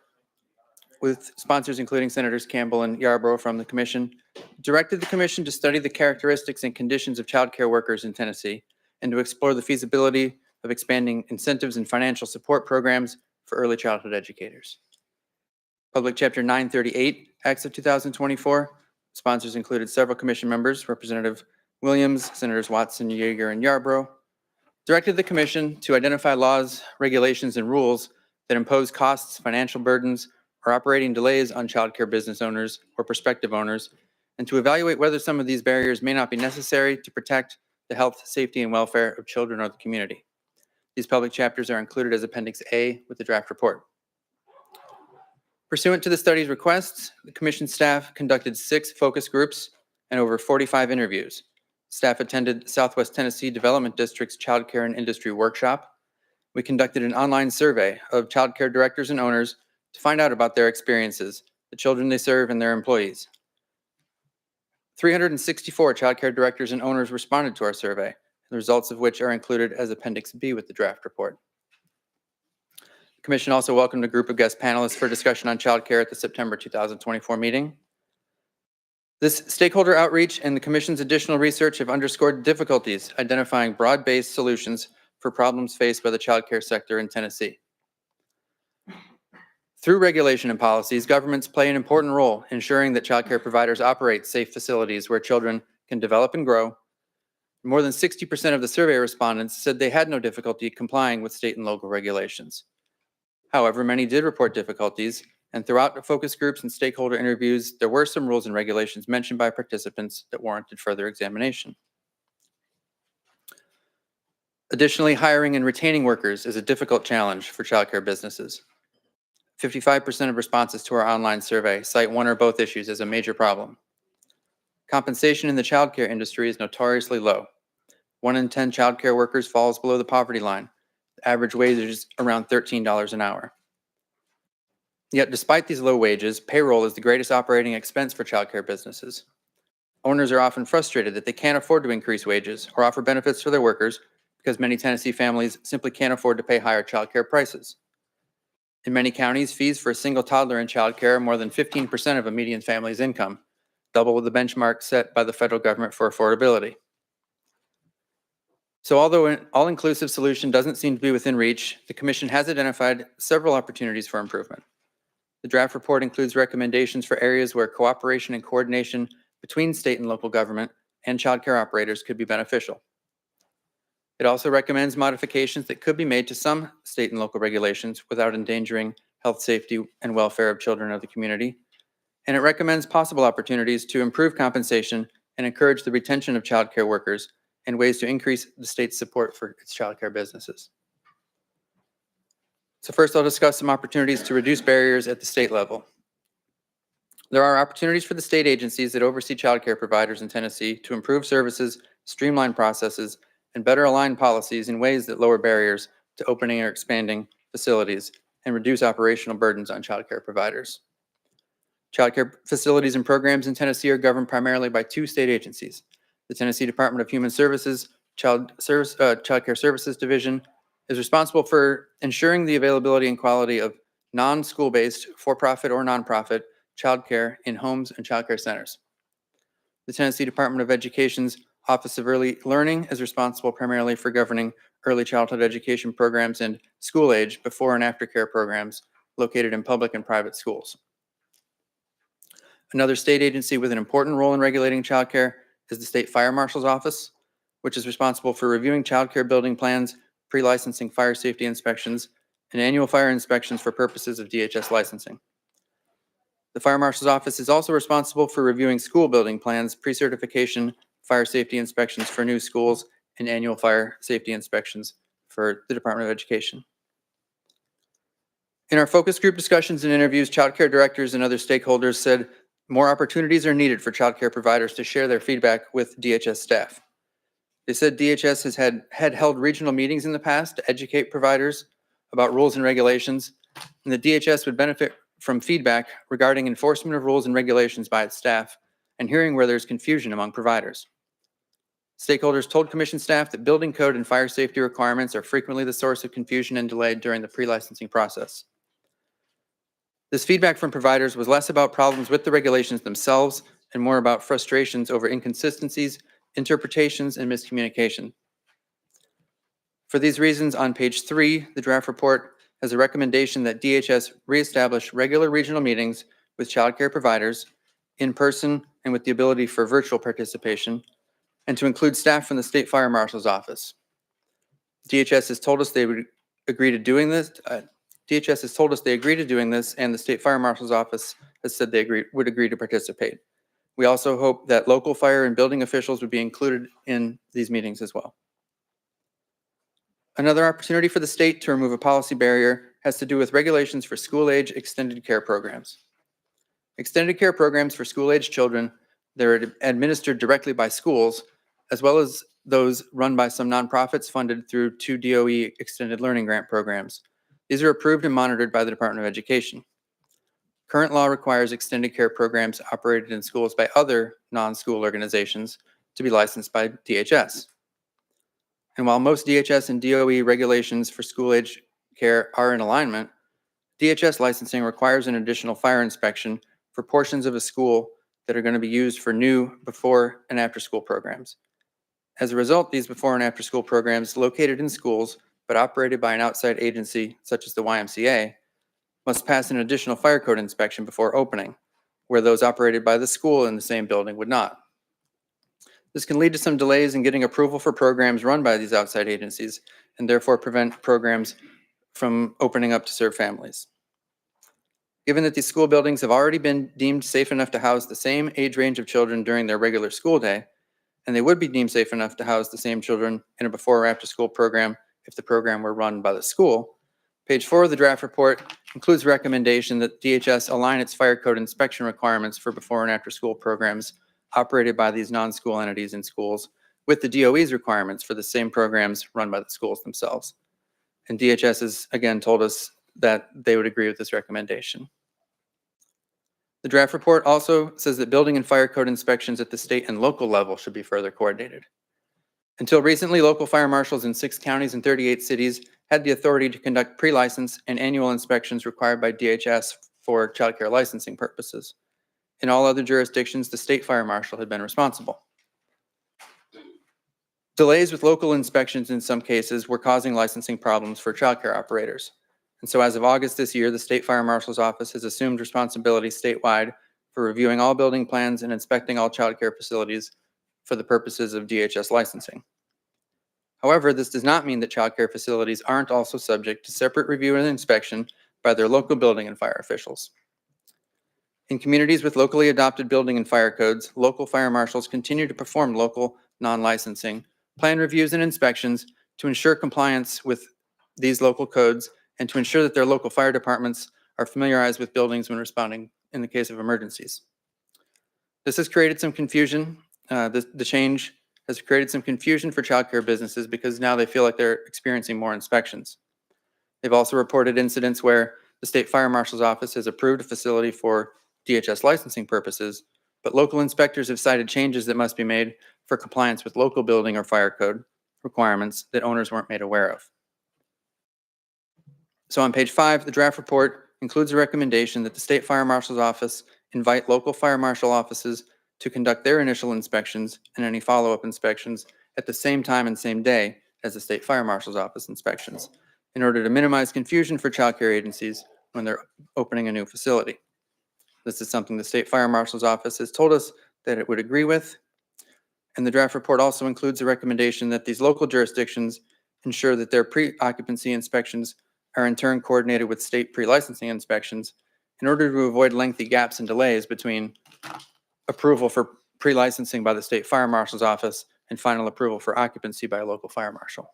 with sponsors including Senators Campbell and Yarborough from the Commission, directed the Commission to study the characteristics and conditions of child care workers in Tennessee and to explore the feasibility of expanding incentives and financial support programs for early childhood educators. Public Chapter 938, Acts of 2024, sponsors included several Commission members, Representative Williams, Senators Watson, Yeager, and Yarborough, directed the Commission to identify laws, regulations, and rules that impose costs, financial burdens, or operating delays on child care business owners or prospective owners, and to evaluate whether some of these barriers may not be necessary to protect the health, safety, and welfare of children or the community. These public chapters are included as Appendix A with the draft report. Pursuant to the study's requests, the Commission staff conducted 6 focus groups and over 45 interviews. Staff attended Southwest Tennessee Development District's Child Care and Industry Workshop. We conducted an online survey of child care directors and owners to find out about their experiences, the children they serve, and their employees. 364 child care directors and owners responded to our survey, the results of which are included as Appendix B with the draft report. The Commission also welcomed a group of guest panelists for discussion on child care at the September 2024 meeting. This stakeholder outreach and the Commission's additional research have underscored difficulties identifying broad-based solutions for problems faced by the child care sector in Tennessee. Through regulation and policies, governments play an important role ensuring that childcare providers operate safe facilities where children can develop and grow. More than 60% of the survey respondents said they had no difficulty complying with state and local regulations. However, many did report difficulties, and throughout the focus groups and stakeholder interviews, there were some rules and regulations mentioned by participants that warranted further examination. Additionally, hiring and retaining workers is a difficult challenge for childcare businesses. 55% of responses to our online survey cite one or both issues as a major problem. Compensation in the childcare industry is notoriously low. 1 in 10 childcare workers falls below the poverty line. The average wage is around $13 an hour. Yet, despite these low wages, payroll is the greatest operating expense for childcare businesses. Owners are often frustrated that they can't afford to increase wages or offer benefits for their workers because many Tennessee families simply can't afford to pay higher childcare prices. In many counties, fees for a single toddler in childcare are more than 15% of a median family's income, double the benchmark set by the federal government for affordability. So although an all-inclusive solution doesn't seem to be within reach, the Commission has identified several opportunities for improvement. The draft report includes recommendations for areas where cooperation and coordination between state and local government and childcare operators could be beneficial. It also recommends modifications that could be made to some state and local regulations without endangering health, safety, and welfare of children of the community. And it recommends possible opportunities to improve compensation and encourage the retention of childcare workers and ways to increase the state's support for its childcare businesses. So first, I'll discuss some opportunities to reduce barriers at the state level. There are opportunities for the state agencies that oversee childcare providers in Tennessee to improve services, streamline processes, and better align policies in ways that lower barriers to opening or expanding facilities and reduce operational burdens on childcare providers. Childcare facilities and programs in Tennessee are governed primarily by 2 state agencies. The Tennessee Department of Human Services Child Care Services Division is responsible for ensuring the availability and quality of non-school-based, for-profit or nonprofit childcare in homes and childcare centers. The Tennessee Department of Education's Office of Early Learning is responsible primarily for governing early childhood education programs and school age before and after care programs located in public and private schools. Another state agency with an important role in regulating childcare is the State Fire Marshal's Office, which is responsible for reviewing childcare building plans, pre-licensing fire safety inspections, and annual fire inspections for purposes of DHS licensing. The Fire Marshal's Office is also responsible for reviewing school building plans, pre-certification, fire safety inspections for new schools, and annual fire safety inspections for the Department of Education. In our focus group discussions and interviews, childcare directors and other stakeholders said more opportunities are needed for childcare providers to share their feedback with DHS staff. They said DHS has had held regional meetings in the past to educate providers about rules and regulations, and the DHS would benefit from feedback regarding enforcement of rules and regulations by its staff and hearing where there's confusion among providers. Stakeholders told Commission staff that building code and fire safety requirements are frequently the source of confusion and delay during the pre-licensing process. This feedback from providers was less about problems with the regulations themselves and more about frustrations over inconsistencies, interpretations, and miscommunication. For these reasons, on page 3, the draft report has a recommendation that DHS reestablish regular regional meetings with childcare providers in person and with the ability for virtual participation, and to include staff from the State Fire Marshal's Office. DHS has told us they would agree to doing this. DHS has told us they agree to doing this, and the State Fire Marshal's Office has said they would agree to participate. We also hope that local fire and building officials would be included in these meetings as well. Another opportunity for the state to remove a policy barrier has to do with regulations for school-age extended care programs. Extended care programs for school-age children, they're administered directly by schools, as well as those run by some nonprofits funded through 2 DOE extended learning grant programs. These are approved and monitored by the Department of Education. Current law requires extended care programs operated in schools by other non-school organizations to be licensed by DHS. And while most DHS and DOE regulations for school-age care are in alignment, DHS licensing requires an additional fire inspection for portions of a school that are going to be used for new before and after school programs. As a result, these before and after school programs located in schools but operated by an outside agency such as the YMCA must pass an additional fire code inspection before opening, where those operated by the school in the same building would not. This can lead to some delays in getting approval for programs run by these outside agencies and therefore prevent programs from opening up to serve families. Given that these school buildings have already been deemed safe enough to house the same age range of children during their regular school day, and they would be deemed safe enough to house the same children in a before or after school program if the program were run by the school, page 4 of the draft report includes a recommendation that DHS align its fire code inspection requirements for before and after school programs operated by these non-school entities in schools with the DOE's requirements for the same programs run by the schools themselves. And DHS has again told us that they would agree with this recommendation. The draft report also says that building and fire code inspections at the state and local level should be further coordinated. Until recently, local fire marshals in 6 counties and 38 cities had the authority to conduct pre-license and annual inspections required by DHS for child care licensing purposes. In all other jurisdictions, the state fire marshal had been responsible. Delays with local inspections in some cases were causing licensing problems for child care operators. And so as of August this year, the State Fire Marshal's Office has assumed responsibility statewide for reviewing all building plans and inspecting all child care facilities for the purposes of DHS licensing. However, this does not mean that child care facilities aren't also subject to separate review and inspection by their local building and fire officials. In communities with locally adopted building and fire codes, local fire marshals continue to perform local non-licensing plan reviews and inspections to ensure compliance with these local codes and to ensure that their local fire departments are familiarized with buildings when responding in the case of emergencies. This has created some confusion. The change has created some confusion for childcare businesses because now they feel like they're experiencing more inspections. They've also reported incidents where the State Fire Marshal's Office has approved a facility for DHS licensing purposes, but local inspectors have cited changes that must be made for compliance with local building or fire code requirements that owners weren't made aware of. So on page 5, the draft report includes a recommendation that the State Fire Marshal's Office invite local fire marshal offices to conduct their initial inspections and any follow-up inspections at the same time and same day as the State Fire Marshal's Office inspections in order to minimize confusion for child care agencies when they're opening a new facility. This is something the State Fire Marshal's Office has told us that it would agree with. And the draft report also includes a recommendation that these local jurisdictions ensure that their pre-occupancy inspections are in turn coordinated with state pre-licensing inspections in order to avoid lengthy gaps and delays between approval for pre-licensing by the State Fire Marshal's Office and final approval for occupancy by a local fire marshal.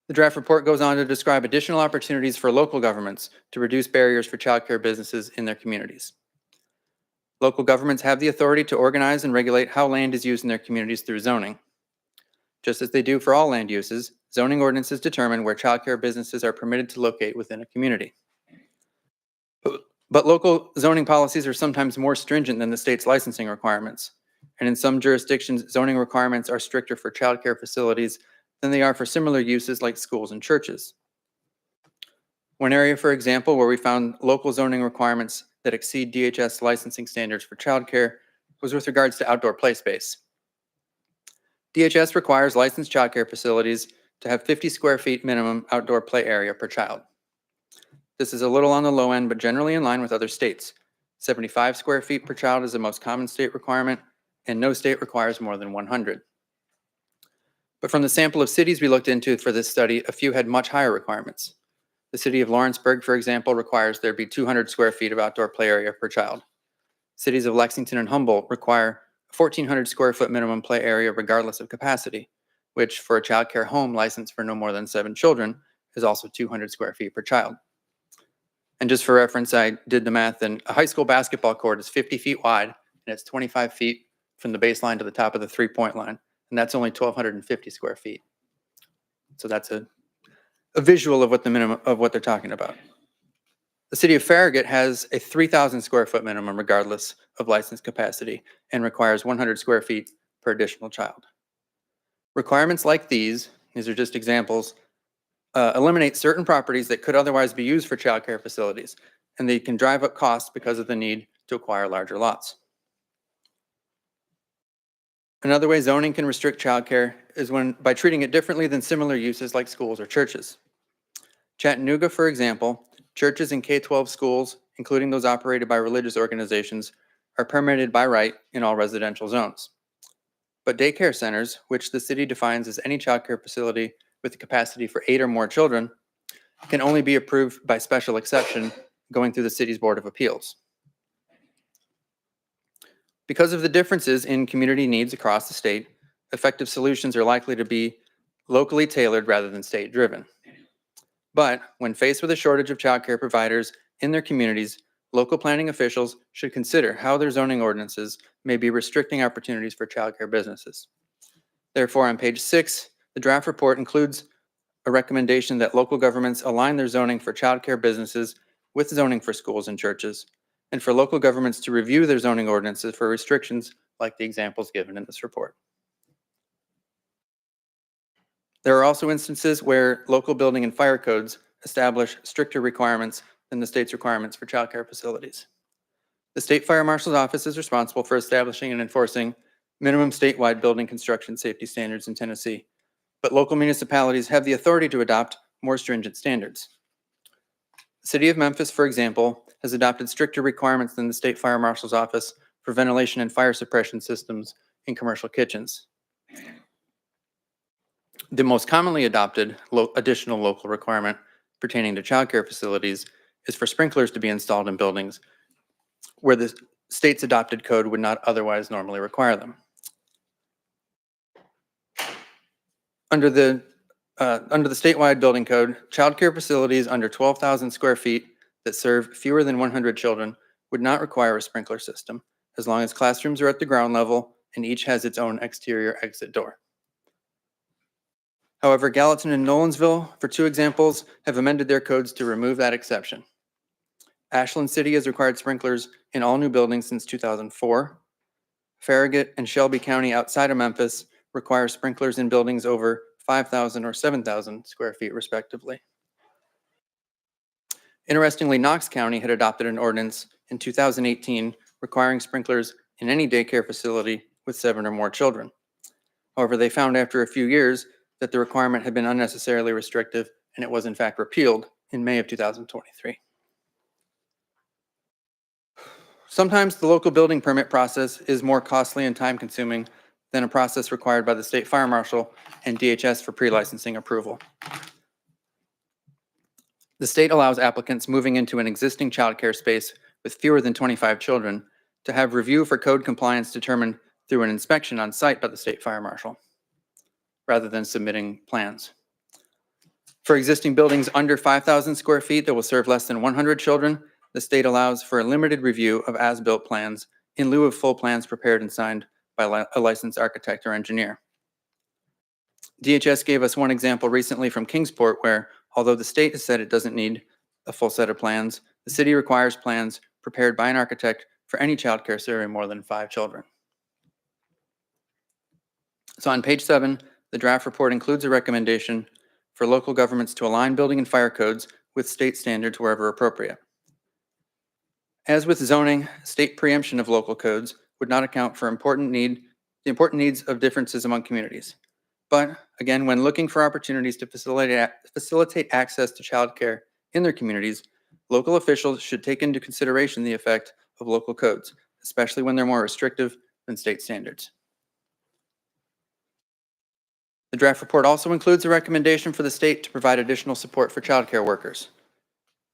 The draft report goes on to describe additional opportunities for local governments to reduce barriers for childcare businesses in their communities. Local governments have the authority to organize and regulate how land is used in their communities through zoning. Just as they do for all land uses, zoning ordinances determine where childcare businesses are permitted to locate within a community. But local zoning policies are sometimes more stringent than the state's licensing requirements. And in some jurisdictions, zoning requirements are stricter for childcare facilities than they are for similar uses like schools and churches. One area, for example, where we found local zoning requirements that exceed DHS licensing standards for childcare was with regards to outdoor play space. DHS requires licensed childcare facilities to have 50 square feet minimum outdoor play area per child. This is a little on the low end, but generally in line with other states. 75 square feet per child is the most common state requirement, and no state requires more than 100. But from the sample of cities we looked into for this study, a few had much higher requirements. The city of Lawrenceburg, for example, requires there be 200 square feet of outdoor play area per child. Cities of Lexington and Humboldt require a 1,400 square foot minimum play area regardless of capacity, which for a child care home licensed for no more than 7 children is also 200 square feet per child. And just for reference, I did the math, and a high school basketball court is 50 feet wide, and it's 25 feet from the baseline to the top of the three-point line, and that's only 1,250 square feet. So that's a visual of what the minimum of what they're talking about. The city of Farragut has a 3,000 square foot minimum regardless of license capacity and requires 100 square feet per additional child. Requirements like these are just examples, eliminate certain properties that could otherwise be used for childcare facilities, and they can drive up costs because of the need to acquire larger lots. Another way zoning can restrict childcare is by treating it differently than similar uses like schools or churches. Chattanooga, for example, churches and K-12 schools, including those operated by religious organizations, are permitted by right in all residential zones. But daycare centers, which the city defines as any childcare facility with the capacity for 8 or more children, can only be approved by special exception going through the city's Board of Appeals. Because of the differences in community needs across the state, effective solutions are likely to be locally tailored rather than state-driven. But when faced with a shortage of childcare providers in their communities, local planning officials should consider how their zoning ordinances may be restricting opportunities for childcare businesses. Therefore, on page 6, the draft report includes a recommendation that local governments align their zoning for childcare businesses with zoning for schools and churches, and for local governments to review their zoning ordinances for restrictions like the examples given in this report. There are also instances where local building and fire codes establish stricter requirements than the state's requirements for childcare facilities. The State Fire Marshal's Office is responsible for establishing and enforcing minimum statewide building construction safety standards in Tennessee, but local municipalities have the authority to adopt more stringent standards. The City of Memphis, for example, has adopted stricter requirements than the State Fire Marshal's Office for ventilation and fire suppression systems in commercial kitchens. The most commonly adopted additional local requirement pertaining to childcare facilities is for sprinklers to be installed in buildings where the state's adopted code would not otherwise normally require them. Under the statewide building code, childcare facilities under 12,000 square feet that serve fewer than 100 children would not require a sprinkler system, as long as classrooms are at the ground level and each has its own exterior exit door. However, Gallatin and Nolensville, for 2 examples, have amended their codes to remove that exception. Ashland City has required sprinklers in all new buildings since 2004. Farragut and Shelby County outside of Memphis require sprinklers in buildings over 5,000 or 7,000 square feet, respectively. Interestingly, Knox County had adopted an ordinance in 2018 requiring sprinklers in any daycare facility with 7 or more children. However, they found after a few years that the requirement had been unnecessarily restrictive, and it was in fact repealed in May of 2023. Sometimes the local building permit process is more costly and time-consuming than a process required by the State Fire Marshal and DHS for pre-licensing approval. The state allows applicants moving into an existing childcare space with fewer than 25 children to have review for code compliance determined through an inspection on site by the State Fire Marshal, rather than submitting plans. For existing buildings under 5,000 square feet that will serve less than 100 children, the state allows for a limited review of as-built plans in lieu of full plans prepared and signed by a licensed architect or engineer. DHS gave us one example recently from Kingsport where, although the state has said it doesn't need a full set of plans, the city requires plans prepared by an architect for any childcare serving more than 5 children. So on page 7, the draft report includes a recommendation for local governments to align building and fire codes with state standards wherever appropriate. As with zoning, state preemption of local codes would not account for the important needs of differences among communities. But again, when looking for opportunities to facilitate access to childcare in their communities, local officials should take into consideration the effect of local codes, especially when they're more restrictive than state standards. The draft report also includes a recommendation for the state to provide additional support for childcare workers.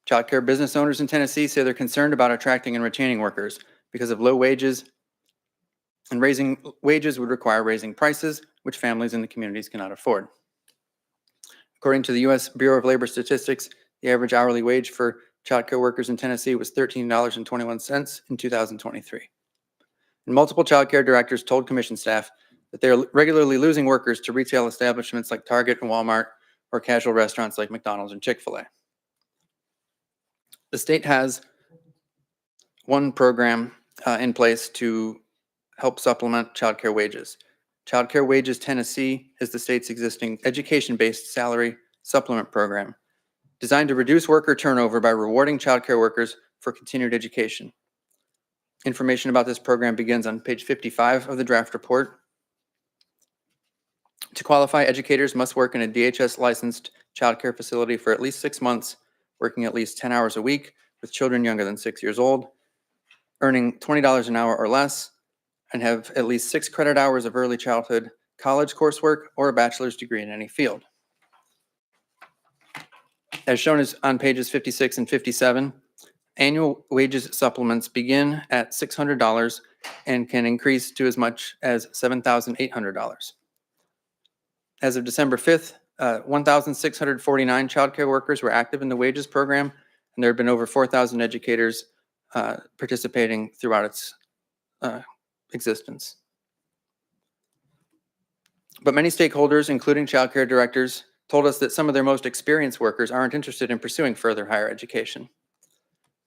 Childcare business owners in Tennessee say they're concerned about attracting and retaining workers because of low wages, and raising wages would require raising prices, which families in the communities cannot afford. According to the U.S. Bureau of Labor Statistics, the average hourly wage for childcare workers in Tennessee was $13.21 in 2023. And multiple childcare directors told commission staff that they are regularly losing workers to retail establishments like Target and Walmart or casual restaurants like McDonald's and Chick-fil-A. The state has one program in place to help supplement childcare wages. Childcare Wages Tennessee is the state's existing education-based salary supplement program designed to reduce worker turnover by rewarding childcare workers for continued education. Information about this program begins on page 55 of the draft report. To qualify, educators must work in a DHS-licensed childcare facility for at least 6 months, working at least 10 hours a week with children younger than 6 years old, earning $20 an hour or less, and have at least 6 credit hours of early childhood college coursework or a bachelor's degree in any field. As shown on pages 56 and 57, annual wages supplements begin at $600 and can increase to as much as $7,800. As of December 5th, 1,649 childcare workers were active in the wages program, and there have been over 4,000 educators participating throughout its existence. But many stakeholders, including childcare directors, told us that some of their most experienced workers aren't interested in pursuing further higher education.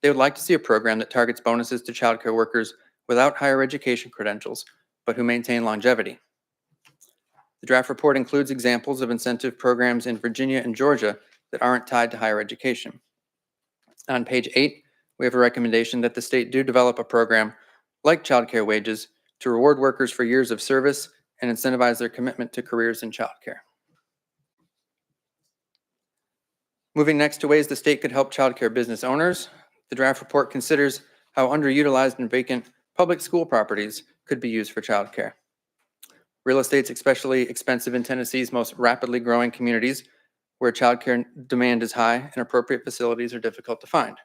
They would like to see a program that targets bonuses to childcare workers without higher education credentials, but who maintain longevity. The draft report includes examples of incentive programs in Virginia and Georgia that aren't tied to higher education. On page 8, we have a recommendation that the state do develop a program like childcare wages to reward workers for years of service and incentivize their commitment to careers in childcare. Moving next to ways the state could help childcare business owners, the draft report considers how underutilized and vacant public school properties could be used for childcare. Real estate's especially expensive in Tennessee's most rapidly growing communities, where childcare demand is high and appropriate facilities are difficult to find.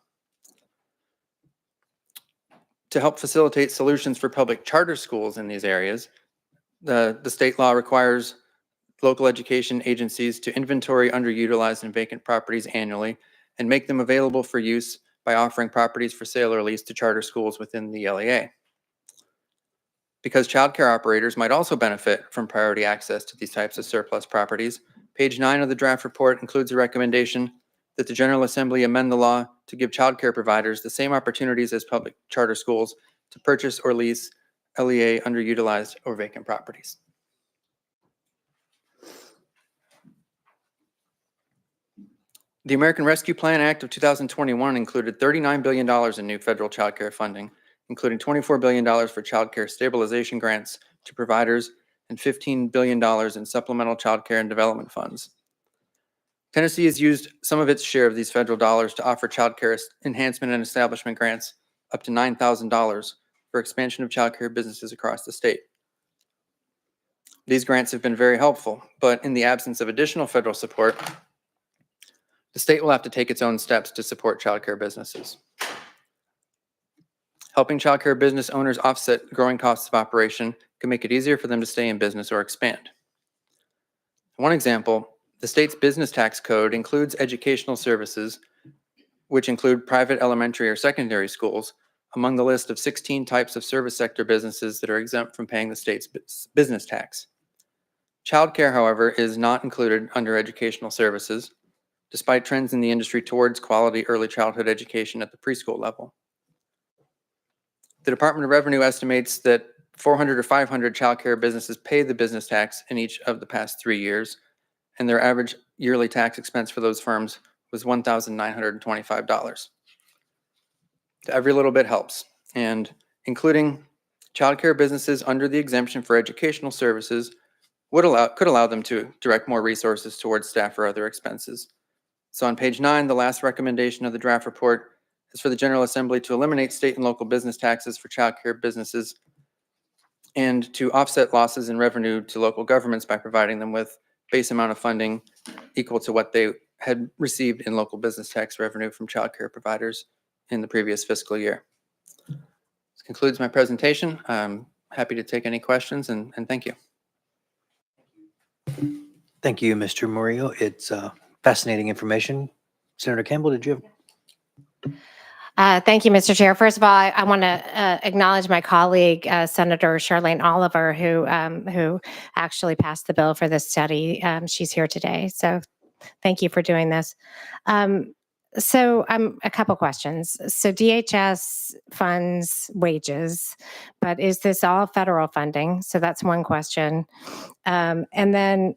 To help facilitate solutions for public charter schools in these areas, the state law requires local education agencies to inventory underutilized and vacant properties annually and make them available for use by offering properties for sale or lease to charter schools within the LEA. Because childcare operators might also benefit from priority access to these types of surplus properties, page 9 of the draft report includes a recommendation that the General Assembly amend the law to give childcare providers the same opportunities as public charter schools to purchase or lease LEA underutilized or vacant properties. The American Rescue Plan Act of 2021 included $39 billion in new federal childcare funding, including $24 billion for childcare stabilization grants to providers and $15 billion in supplemental childcare and development funds. Tennessee has used some of its share of these federal dollars to offer childcare enhancement and establishment grants up to $9,000 for expansion of childcare businesses across the state. These grants have been very helpful, but in the absence of additional federal support, the state will have to take its own steps to support childcare businesses. Helping childcare business owners offset growing costs of operation can make it easier for them to stay in business or expand. One example, the state's business tax code includes educational services, which include private elementary or secondary schools, among the list of 16 types of service sector businesses that are exempt from paying the state's business tax. Childcare, however, is not included under educational services, despite trends in the industry towards quality early childhood education at the preschool level. The Department of Revenue estimates that 400 or 500 childcare businesses pay the business tax in each of the past 3 years, and their average yearly tax expense for those firms was $1,925. Every little bit helps, and including childcare businesses under the exemption for educational services could allow them to direct more resources towards staff or other expenses. So on page 9, the last recommendation of the draft report is for the General Assembly to eliminate state and local business taxes for childcare businesses and to offset losses in revenue to local governments by providing them with base amount of funding equal to what they had received in local business tax revenue from childcare providers in the previous fiscal year. This concludes my presentation. I'm happy to take any questions and thank you. Thank you, Mr. Murillo. It's fascinating information. Senator Campbell, did you have? Thank you, Mr. Chair. First of all, I want to acknowledge my colleague, Senator Charlene Oliver, who actually passed the bill for this study. She's here today, so thank you for doing this. A couple questions. So DHS funds wages, but is this all federal funding? So that's one question. And then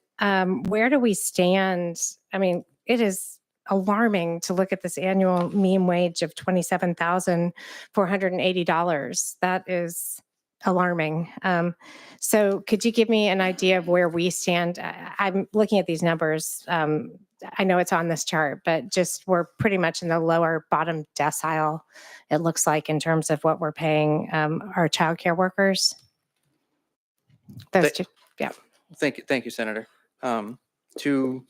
where do we stand? I mean, it is alarming to look at this annual mean wage of $27,480. That is alarming. So could you give me an idea of where we stand? I'm looking at these numbers I know it's on this chart, but just we're pretty much in the lower bottom decile, it looks like, in terms of what we're paying our childcare workers. Those two, yeah. Thank you, Senator. To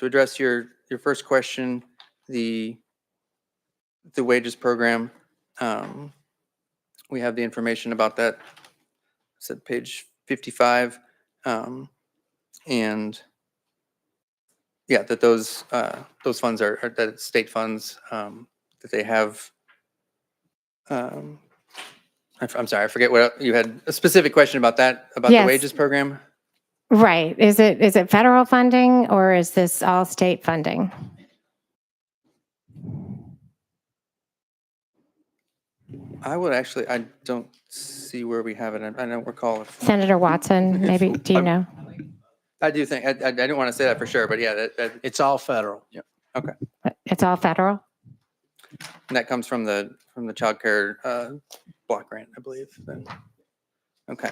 address your first question, the wages program, we have the information about that. It's at page 55, and yeah, that those funds are that state funds that they have. I'm sorry, I forget what you had a specific question about that, about the Yes. wages program. Right. Is it federal funding or is this all state funding? I don't see where we have it. I don't recall. Senator Watson, maybe, do you know? I do think, I didn't want to say that for sure, but yeah, It's all federal. yeah, okay. It's all federal? And that comes from the child care block grant, I believe, then. Okay.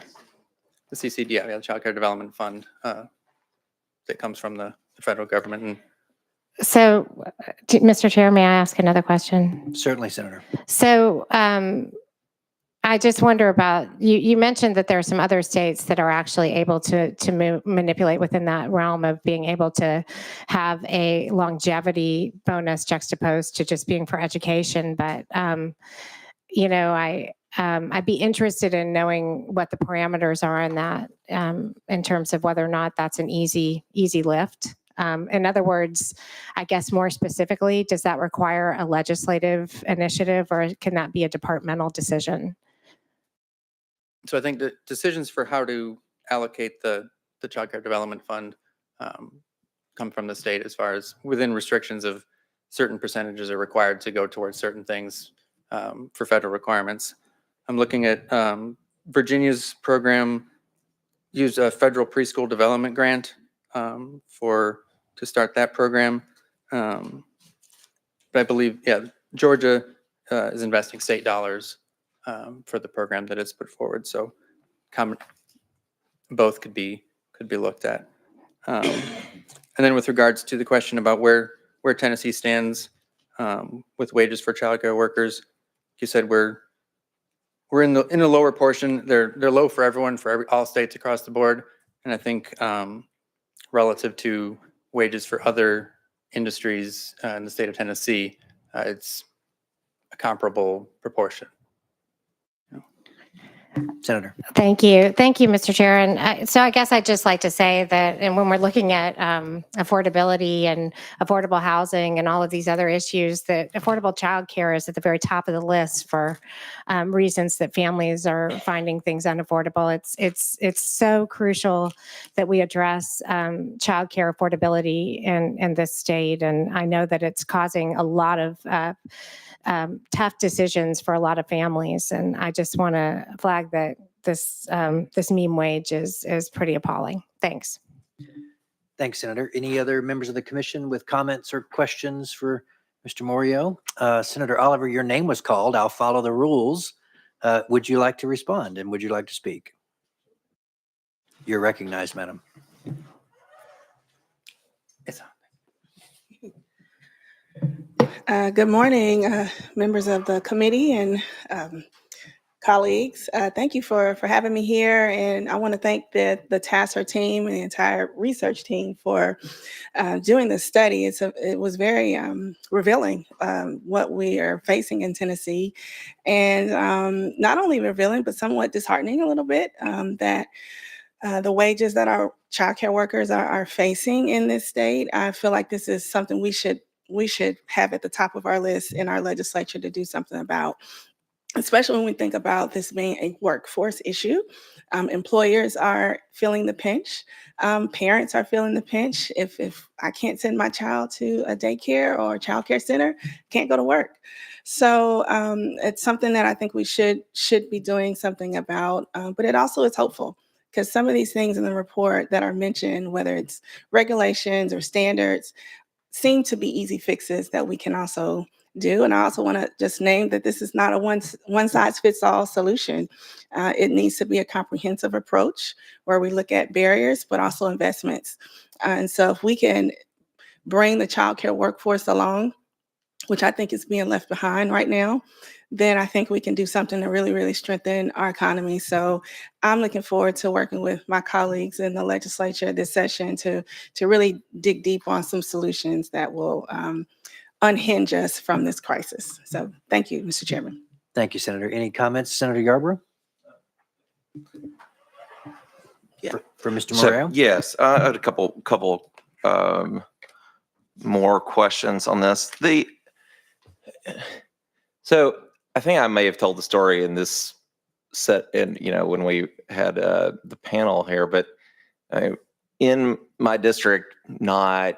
The CCD, yeah, the Child Care Development Fund that comes from the federal government. And So, Mr. Chair, may I ask another question? Certainly, Senator. So, I just wonder about, you mentioned that there are some other states that are actually able to manipulate within that realm of being able to have a longevity bonus juxtaposed to just being for education. But, you know, I'd be interested in knowing what the parameters are on that in terms of whether or not that's an easy lift. In other words, I guess more specifically, does that require a legislative initiative or can that be a departmental decision? so I think the decisions for how to allocate the Child Care Development Fund come from the state, as far as within restrictions of certain percentages are required to go towards certain things for federal requirements. I'm looking at Virginia's program used a federal preschool development grant to start that program. But I believe, yeah, Georgia is investing state dollars for the program that it's put forward. So both could be looked at. And then with regards to the question about where Tennessee stands with wages for childcare workers, you said we're in the lower portion. They're low for everyone, for all states across the board. And I think relative to wages for other industries in the state of Tennessee, it's a comparable proportion. Senator. Thank you. Thank you, Mr. Chair. And so I guess I'd just like to say that, and when we're looking at affordability and affordable housing and all of these other issues, that affordable childcare is at the very top of the list for reasons that families are finding things unaffordable. It's so crucial that we address childcare affordability in this state. And I know that it's causing a lot of tough decisions for a lot of families. And I just want to flag that this meme wage is pretty appalling. Thanks. Thanks, Senator. Any other members of the commission with comments or questions for Mr. Morio? Senator Oliver, your name was called. I'll follow the rules. Would you like to respond and would you like to speak? You're recognized, madam. Good morning, members of the committee and colleagues. Thank you for having me here. And I want to thank the TACIR team and the entire research team for doing this study. It was very revealing what we are facing in Tennessee. And not only revealing, but somewhat disheartening a little bit that the wages that our childcare workers are facing in this state. I feel like this is something we should have at the top of our list in our legislature to do something about, especially when we think about this being a workforce issue. Employers are feeling the pinch. Parents are feeling the pinch. If I can't send my child to a daycare or a childcare center, can't go to work. So it's something that I think we should be doing something about, but it also is hopeful because some of these things in the report that are mentioned, whether it's regulations or standards, seem to be easy fixes that we can also do. And I also want to just name that this is not a one size fits all solution. It needs to be a comprehensive approach where we look at barriers, but also investments. And so if we can bring the childcare workforce along, which I think is being left behind right now, then I think we can do something to really, really strengthen our economy. So I'm looking forward to working with my colleagues in the legislature this session to really dig deep on some solutions that will unhinge us from this crisis. So thank you, Mr. Chairman. Thank you, Senator. Any comments, Senator Yarborough? For Mr. Moreo? Yes, I had a couple more questions on this. So I think I may have told the story in this set, and when we had the panel here, but in my district, not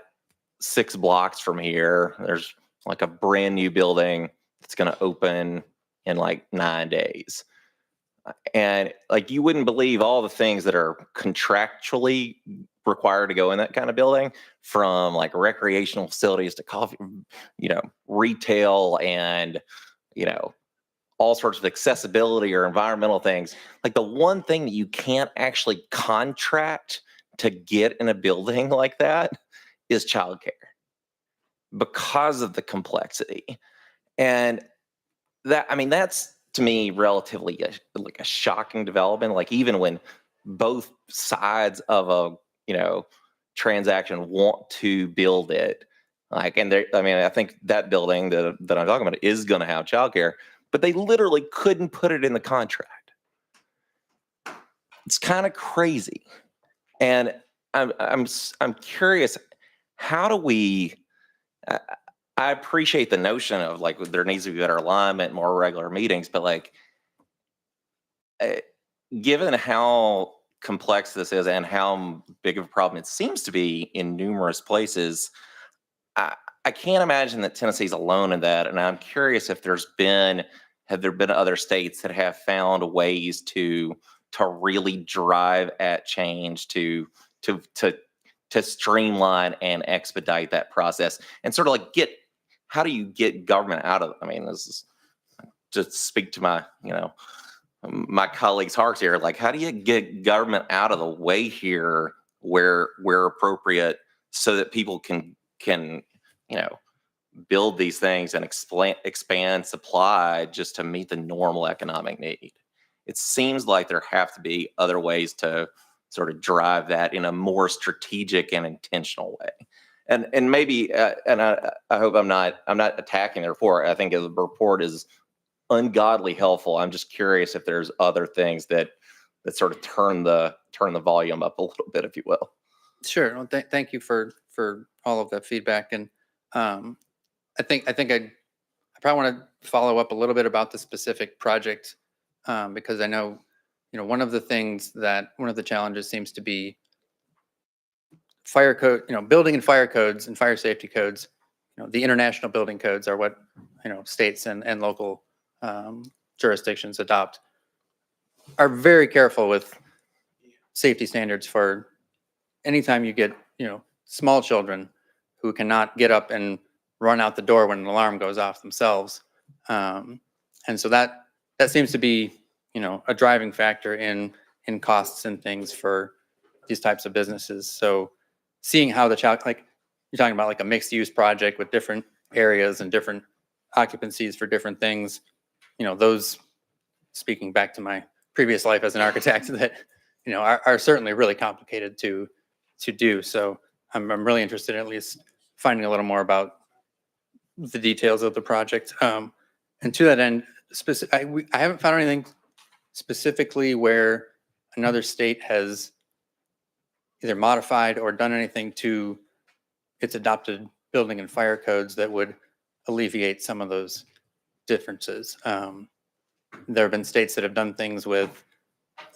6 blocks from here, there's like a brand new building that's going to open in like 9 days. And like, you wouldn't believe all the things that are contractually required to go in that kind of building, from like recreational facilities to coffee, retail, and, all sorts of accessibility or environmental things. Like, the one thing that you can't actually contract to get in a building like that is childcare, because of the complexity. And that's, to me, relatively like a shocking development. Like, even when both sides of a transaction want to build it, I think that building that I'm talking about is going to have childcare, but they literally couldn't put it in the contract. It's kind of crazy, and I'm curious, how do we? I appreciate the notion of like there needs to be better alignment, more regular meetings, but like, given how complex this is and how big of a problem it seems to be in numerous places, I can't imagine that Tennessee's alone in that. And I'm curious if have there been other states that have found ways to really drive at change, to streamline and expedite that process, and sort of like how do you get government out of, this is just speak to my, my colleagues' hearts here. Like, how do you get government out of the way here where appropriate, so that people can build these things and expand supply just to meet the normal economic need? It seems like there have to be other ways to sort of drive that in a more strategic and intentional way. And maybe, and I hope I'm not attacking the report. I think the report is ungodly helpful. I'm just curious if there's other things that sort of turn the volume up a little bit, if you will. Sure. Well, thank you for all of that feedback. And I think I probably want to follow up a little bit about the specific project, because I know, one of the challenges seems to be fire code, building and fire codes and fire safety codes. The international building codes are what, states and local jurisdictions adopt, are very careful with safety standards for anytime you get, small children who cannot get up and run out the door when an alarm goes off themselves. And so that seems to be, a driving factor in costs and things for these types of businesses. So seeing how like you're talking about like a mixed use project with different areas and different occupancies for different things, those, speaking back to my previous life as an architect, that, are certainly really complicated to do. So I'm really interested in at least finding a little more about the details of the project. And to that end, I haven't found anything specifically where another state has either modified or done anything to its adopted building and fire codes that would alleviate some of those differences. There have been states that have done things with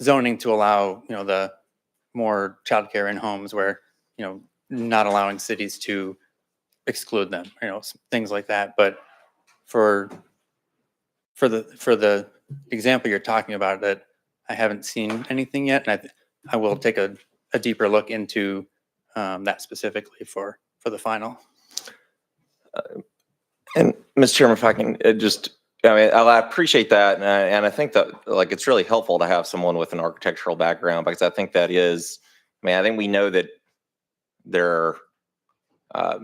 zoning to allow, the more childcare in homes where, not allowing cities to exclude them, things like that. But for the example you're talking about, that I haven't seen anything yet, and I will take a deeper look into that specifically for the final. And Mr. Chairman, if I can I appreciate that, and I think that like it's really helpful to have someone with an architectural background, because I think that is, I think we know that there are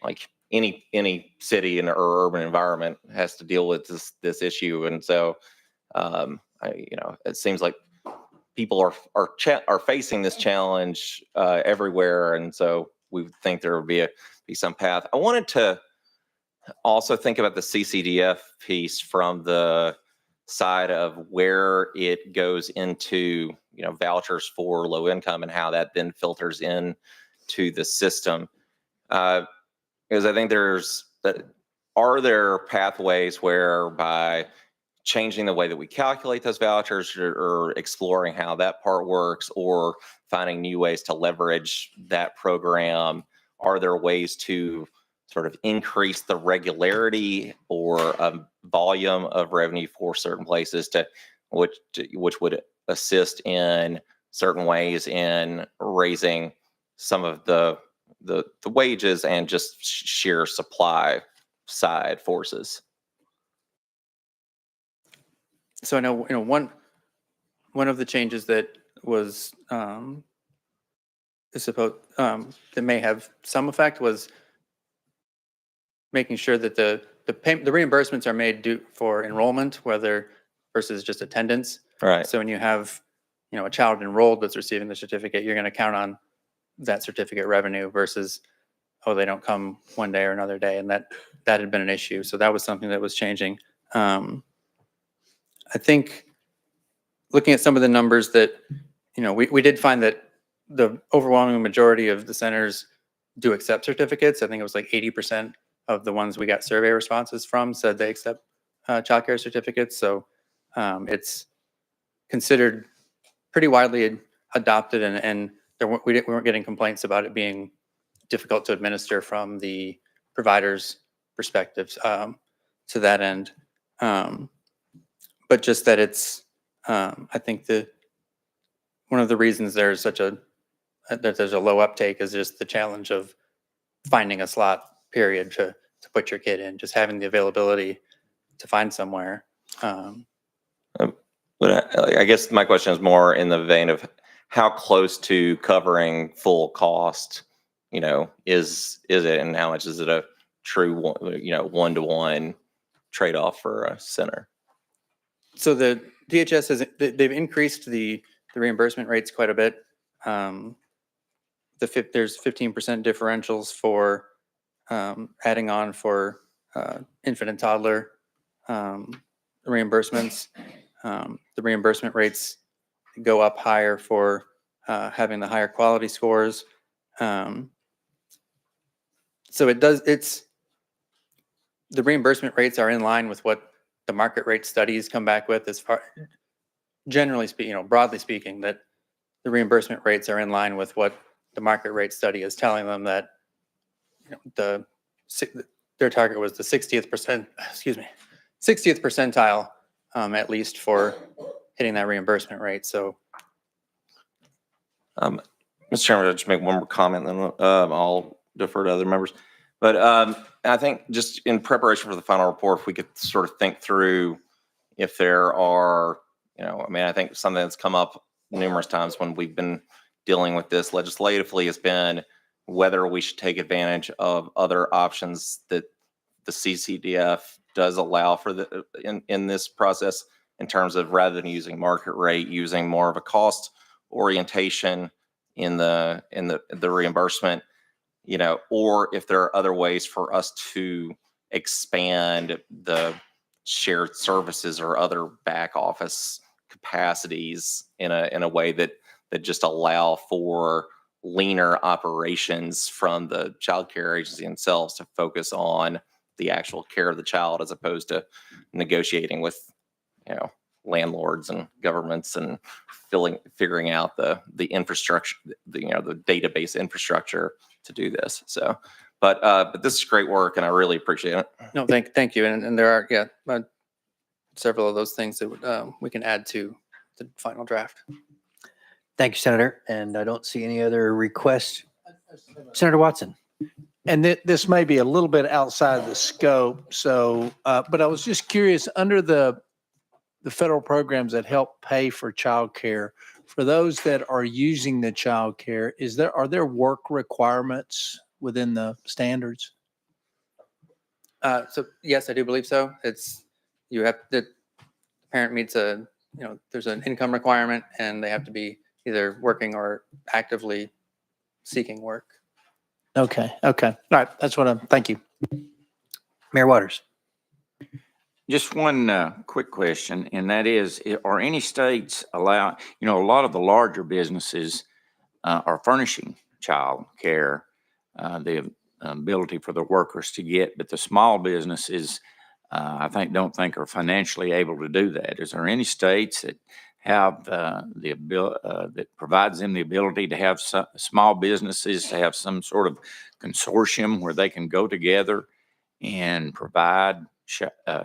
like any city or urban environment has to deal with this issue. And so, it seems like people are facing this challenge everywhere. And so we think there would be some path. I wanted to also think about the CCDF piece from the side of where it goes into, vouchers for low income and how that then filters in to the system. Because I think are there pathways where by changing the way that we calculate those vouchers or exploring how that part works or finding new ways to leverage that program, are there ways to sort of increase the regularity or volume of revenue for certain places which would assist in certain ways in raising some of the wages and just sheer supply side forces? So I know, one of the changes that was is supposed that may have some effect was making sure that the reimbursements are made due for enrollment, whether versus just attendance. Right. So when you have, a child enrolled that's receiving the certificate, you're going to count on that certificate revenue versus, oh, they don't come one day or another day, and that had been an issue. So that was something that was changing. I think looking at some of the numbers that, we did find that the overwhelming majority of the centers do accept certificates. I think it was like 80% of the ones we got survey responses from said they accept childcare certificates. So it's considered pretty widely adopted, and we weren't getting complaints about it being difficult to administer from the provider's perspectives to that end. But just that it's, I think one of the reasons there's there's a low uptake is just the challenge of finding a slot period to put your kid in, just having the availability to find somewhere. But I guess my question is more in the vein of how close to covering full cost, is it, and how much is it a true one-to-one trade-off for a center? So the DHS they've increased the reimbursement rates quite a bit. There's 15% differentials for adding on for infant and toddler reimbursements. The reimbursement rates go up higher for having the higher quality scores. So the reimbursement rates are in line with what the market rate studies come back with, as far, generally speaking, broadly speaking, that the reimbursement rates are in line with what the market rate study is telling them, that their target was the 60th percentile, at least, for hitting that reimbursement rate. So, Mr. Chairman, I'll just make one more comment, then I'll defer to other members. But I think just in preparation for the final report, if we could sort of think through if there are, I think something that's come up numerous times when we've been dealing with this legislatively has been whether we should take advantage of other options that the CCDF does allow for in this process, in terms of, rather than using market rate, using more of a cost orientation in the reimbursement, or if there are other ways for us to expand the shared services or other back office capacities in a way that just allow for leaner operations from the child care agency themselves to focus on the actual care of the child, as opposed to negotiating with, landlords and governments and figuring out the infrastructure, the database infrastructure to do this. So, but this is great work, and I really appreciate it. no, thank you. And there are, several of those things that we can add to the final draft. Thank you, Senator. And I don't see any other requests. Senator Watson. And this may be a little bit outside of the scope. So, but I was just curious, under the federal programs that help pay for childcare, for those that are using the childcare, are there work requirements within the standards? So yes, I do believe so. You have, the parent meets there's an income requirement and they have to be either working or actively seeking work. Okay. All right. That's what thank you. Mayor Waters. Just one quick question, and that is, are any states allow, a lot of the larger businesses are furnishing child care, the ability for the workers to get, but the small businesses, don't think are financially able to do that. Is there any states that have the ability, that provides them the ability to have small businesses to have some sort of consortium where they can go together and provide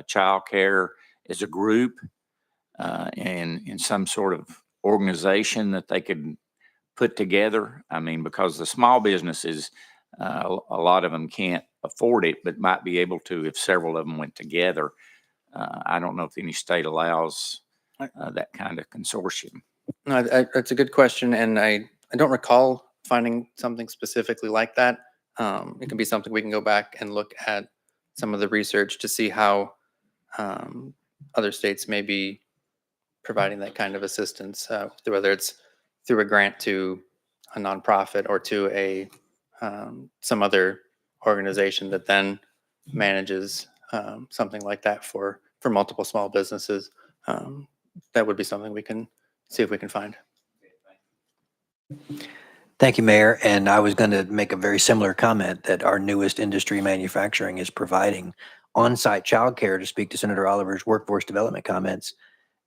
child care as a group and in some sort of organization that they could put together? I mean, because the small businesses, a lot of them can't afford it, but might be able to if several of them went together. I don't know if any state allows that kind of consortium. No, that's a good question, and I don't recall finding something specifically like that. It can be something we can go back and look at some of the research to see how other states may be providing that kind of assistance, whether it's through a grant to a nonprofit or to a some other organization that then manages something like that for multiple small businesses. That would be something we can see if we can find. Thank you, Mayor. And I was going to make a very similar comment that our newest industry, manufacturing, is providing on-site childcare, to speak to Senator Oliver's workforce development comments.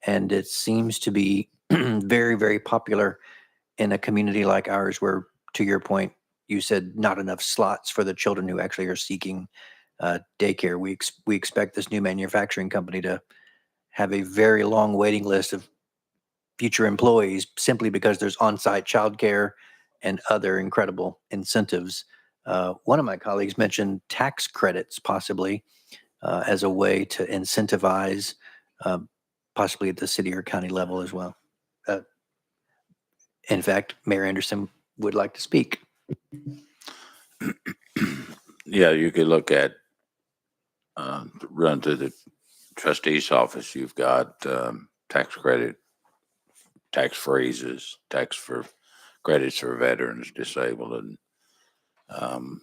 And it seems to be very, very popular in a community like ours where, to your point, you said not enough slots for the children who actually are seeking daycare. We expect this new manufacturing company to have a very long waiting list of future employees simply because there's on-site childcare and other incredible incentives. One of my colleagues mentioned tax credits possibly as a way to incentivize possibly at the city or county level as well. In fact, Mayor Anderson would like to speak. Yeah, you could look at run to the trustee's office. You've got tax credit, tax freezes, tax for credits for veterans, disabled, and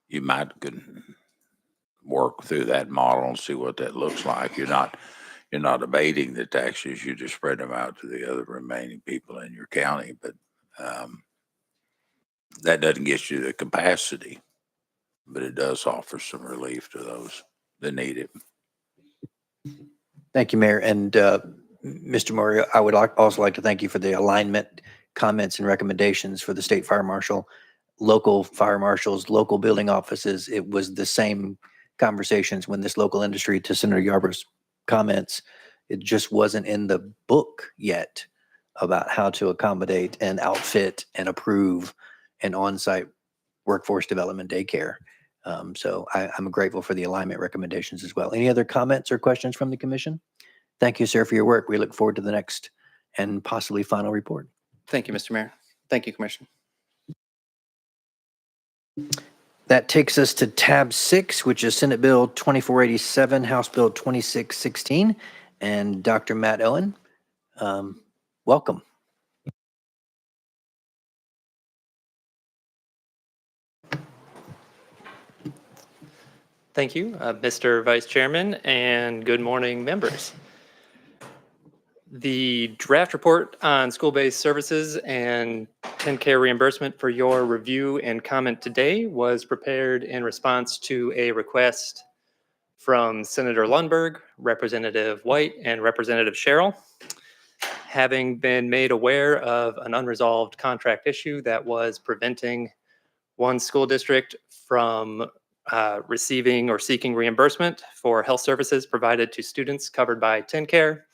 you might could work through that model and see what that looks like. You're not abating the taxes, you just spread them out to the other remaining people in your county, but that doesn't get you the capacity, but it does offer some relief to those that need it. Thank you, Mayor. And Mr. Moore, I would also like to thank you for the alignment comments and recommendations for the state fire marshal, local fire marshals, local building offices. It was the same conversations when this local industry, to Senator Yarbrough's comments, it just wasn't in the book yet about how to accommodate and outfit and approve an on-site workforce development daycare. So I'm grateful for the alignment recommendations as well. Any other comments or questions from the commission? Thank you, sir, for your work. We look forward to the next and possibly final report. Thank you, Mr. Mayor. Thank you, Commissioner. That takes us to tab 6, which is Senate Bill 2487, House Bill 2616. And Dr. Matt Owen, welcome. Thank you, Mr. Vice Chairman, and good morning, members. The draft report on school-based services and TACIR reimbursement for your review and comment today was prepared in response to a request from Senator Lundberg, Representative White, and Representative Sherrill. Having been made aware of an unresolved contract issue that was preventing one school district from receiving or seeking reimbursement for health services provided to students covered by TACIR,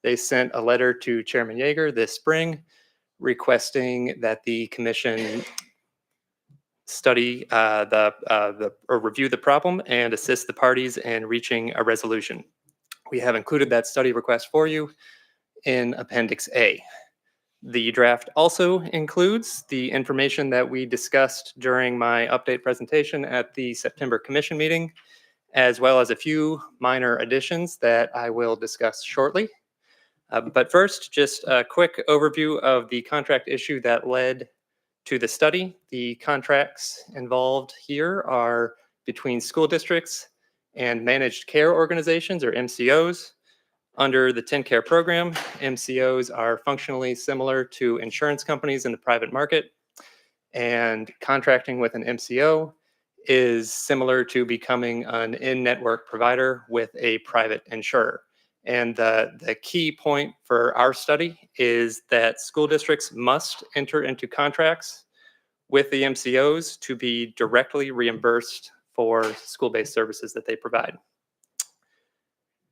they sent a letter to Chairman Yeager this spring requesting that the commission study or review the problem and assist the parties in reaching a resolution. We have included that study request for you in Appendix A. The draft also includes the information that we discussed during my update presentation at the September Commission meeting, as well as a few minor additions that I will discuss shortly. But first, just a quick overview of the contract issue that led to the study. The contracts involved here are between school districts and managed care organizations, or MCOs. Under the TennCare program, MCOs are functionally similar to insurance companies in the private market, and contracting with an MCO is similar to becoming an in-network provider with a private insurer. And the key point for our study is that school districts must enter into contracts with the MCOs to be directly reimbursed for school-based services that they provide.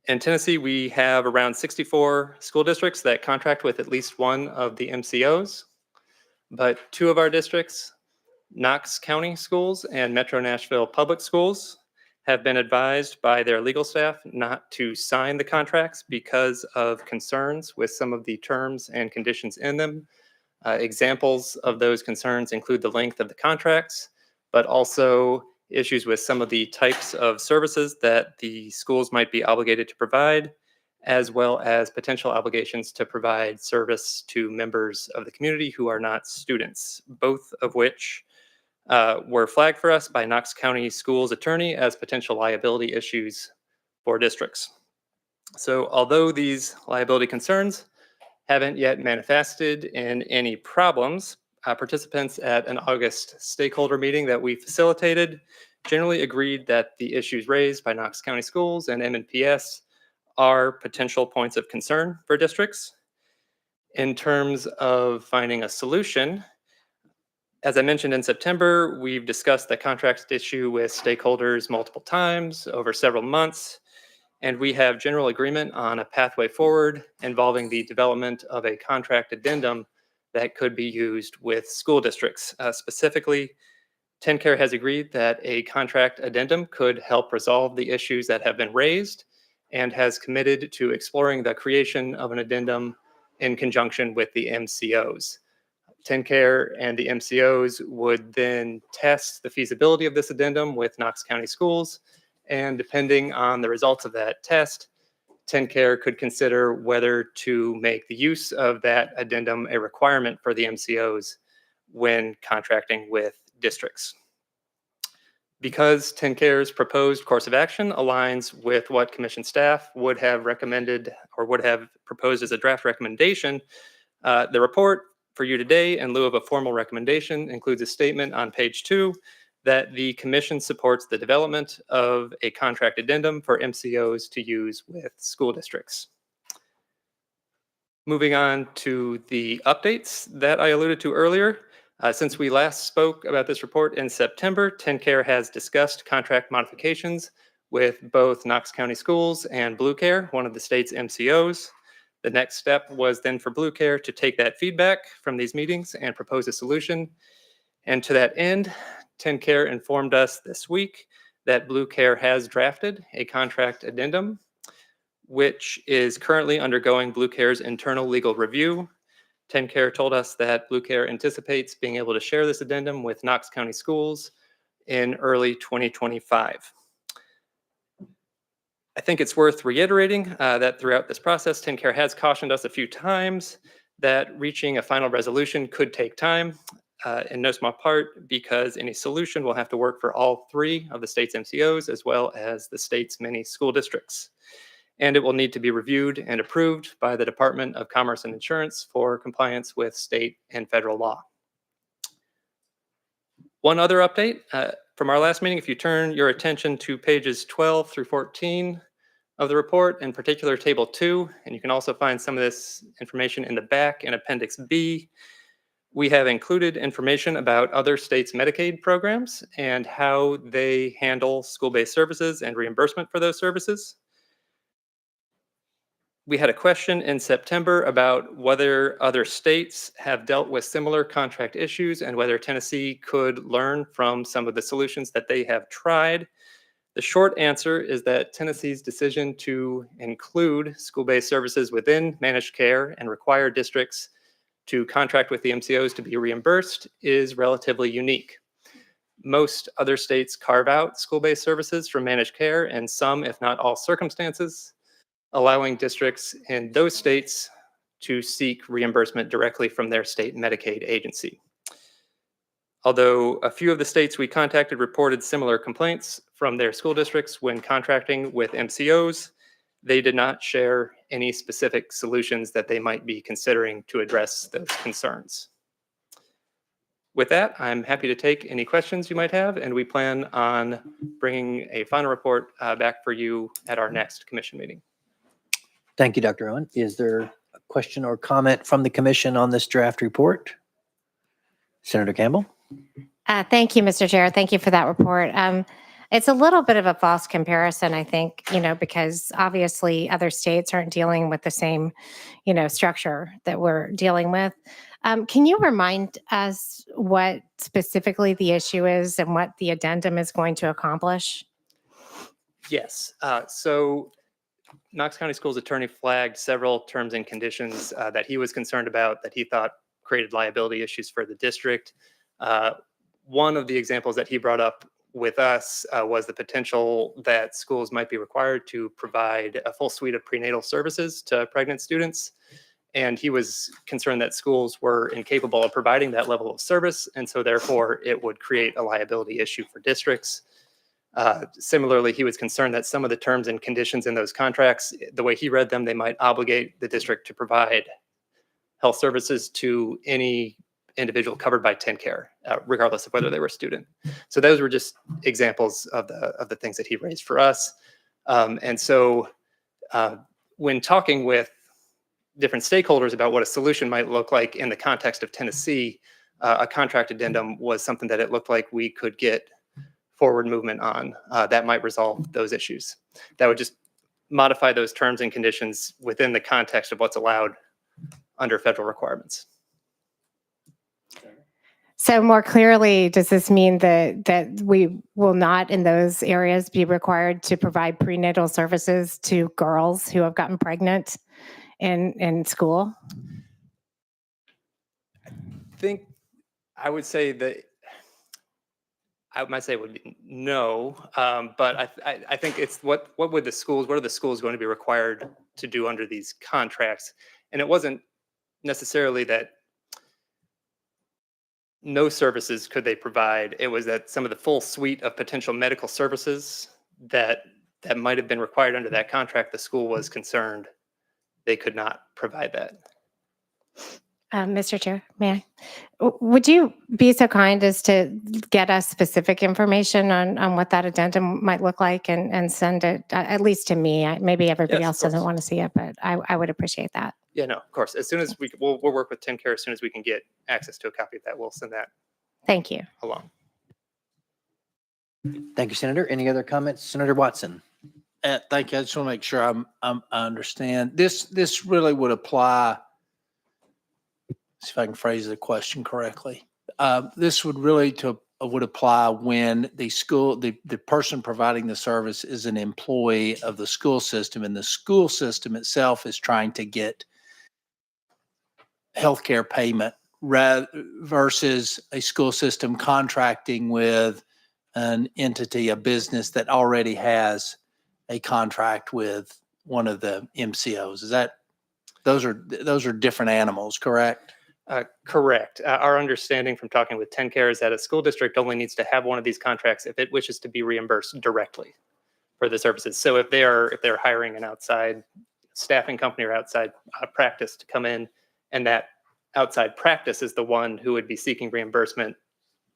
In Tennessee, we have around 64 school districts that contract with at least one of the MCOs, but two of our districts, Knox County Schools and Metro Nashville Public Schools, have been advised by their legal staff not to sign the contracts because of concerns with some of the terms and conditions in them. Examples of those concerns include the length of the contracts, but also issues with some of the types of services that the schools might be obligated to provide, as well as potential obligations to provide service to members of the community who are not students, both of which were flagged for us by Knox County Schools attorney as potential liability issues for districts. So although these liability concerns haven't yet manifested in any problems, participants at an August stakeholder meeting that we facilitated generally agreed that the issues raised by Knox County Schools and MNPS are potential points of concern for districts. In terms of finding a solution, as I mentioned in September, we've discussed the contract issue with stakeholders multiple times over several months, and we have general agreement on a pathway forward involving the development of a contract addendum that could be used with school districts. Specifically, TennCare has agreed that a contract addendum could help resolve the issues that have been raised and has committed to exploring the creation of an addendum in conjunction with the MCOs. TennCare and the MCOs would then test the feasibility of this addendum with Knox County Schools, and depending on the results of that test, TennCare could consider whether to make the use of that addendum a requirement for the MCOs when contracting with districts. Because TennCare's proposed course of action aligns with what Commission staff would have recommended or would have proposed as a draft recommendation, the report for you today, in lieu of a formal recommendation, includes a statement on page 2 that the Commission supports the development of a contract addendum for MCOs to use with school districts. Moving on to the updates that I alluded to earlier. Since we last spoke about this report in September, TennCare has discussed contract modifications with both Knox County Schools and Blue Care, one of the state's MCOs. The next step was then for Blue Care to take that feedback from these meetings and propose a solution. And to that end, TennCare informed us this week that Blue Care has drafted a contract addendum, which is currently undergoing Blue Care's internal legal review. TennCare told us that Blue Care anticipates being able to share this addendum with Knox County Schools in early 2025. I think it's worth reiterating that throughout this process, TennCare has cautioned us a few times that reaching a final resolution could take time, in no small part because any solution will have to work for all 3 of the state's MCOs as well as the state's many school districts. And it will need to be reviewed and approved by the Department of Commerce and Insurance for compliance with state and federal law. One other update from our last meeting, if you turn your attention to pages 12 through 14 of the report, in particular table 2, and you can also find some of this information in the back in Appendix B, we have included information about other states' Medicaid programs and how they handle school-based services and reimbursement for those services. We had a question in September about whether other states have dealt with similar contract issues and whether Tennessee could learn from some of the solutions that they have tried. The short answer is that Tennessee's decision to include school-based services within managed care and require districts to contract with the MCOs to be reimbursed is relatively unique. Most other states carve out school-based services from managed care in some, if not all circumstances, allowing districts in those states to seek reimbursement directly from their state Medicaid agency. Although a few of the states we contacted reported similar complaints from their school districts when contracting with MCOs, they did not share any specific solutions that they might be considering to address those concerns. With that, I'm happy to take any questions you might have, and we plan on bringing a final report back for you at our next commission meeting. Thank you, Dr. Owen. Is there a question or comment from the commission on this draft report? Senator Campbell? Thank you, Mr. Chair. Thank you for that report. It's a little bit of a false comparison, I think, because obviously other states aren't dealing with the same, structure that we're dealing with. Can you remind us what specifically the issue is and what the addendum is going to accomplish? Yes. So Knox County Schools attorney flagged several terms and conditions that he was concerned about that he thought created liability issues for the district. One of the examples that he brought up with us was the potential that schools might be required to provide a full suite of prenatal services to pregnant students. And he was concerned that schools were incapable of providing that level of service. And so therefore it would create a liability issue for districts. Similarly, he was concerned that some of the terms and conditions in those contracts, the way he read them, they might obligate the district to provide health services to any individual covered by TACIR, regardless of whether they were a student. So those were just examples of the things that he raised for us. And so when talking with different stakeholders about what a solution might look like in the context of Tennessee, a contract addendum was something that it looked like we could get forward movement on that might resolve those issues. That would just modify those terms and conditions within the context of what's allowed under federal requirements. So more clearly, does this mean that we will not in those areas be required to provide prenatal services to girls who have gotten pregnant in school? I would say that I might say would be no, but I think it's what are the schools going to be required to do under these contracts? And it wasn't necessarily that no services could they provide. It was that some of the full suite of potential medical services that might have been required under that contract, the school was concerned they could not provide that. Mr. Chair, may I? Would you be so kind as to get us specific information on what that addendum might look like and send it, at least to me? Maybe everybody Yes, else doesn't want to see it, but I would appreciate that. Yeah, no, of course. As soon as we'll work with TACIR as soon as we can get access to a copy of that. We'll send that Thank you. along. Thank you, Senator. Any other comments? Senator Watson? Thank you. I just want to make sure I understand. This really would apply. See if I can phrase the question correctly. This would really would apply when the person providing the service is an employee of the school system, and the school system itself is trying to get healthcare payment versus a school system contracting with an entity, a business that already has a contract with one of the MCOs. Is that those are different animals, correct? Correct. Our understanding from talking with TACIR is that a school district only needs to have one of these contracts if it wishes to be reimbursed directly for the services. So if they're hiring an outside staffing company or outside practice to come in, and that outside practice is the one who would be seeking reimbursement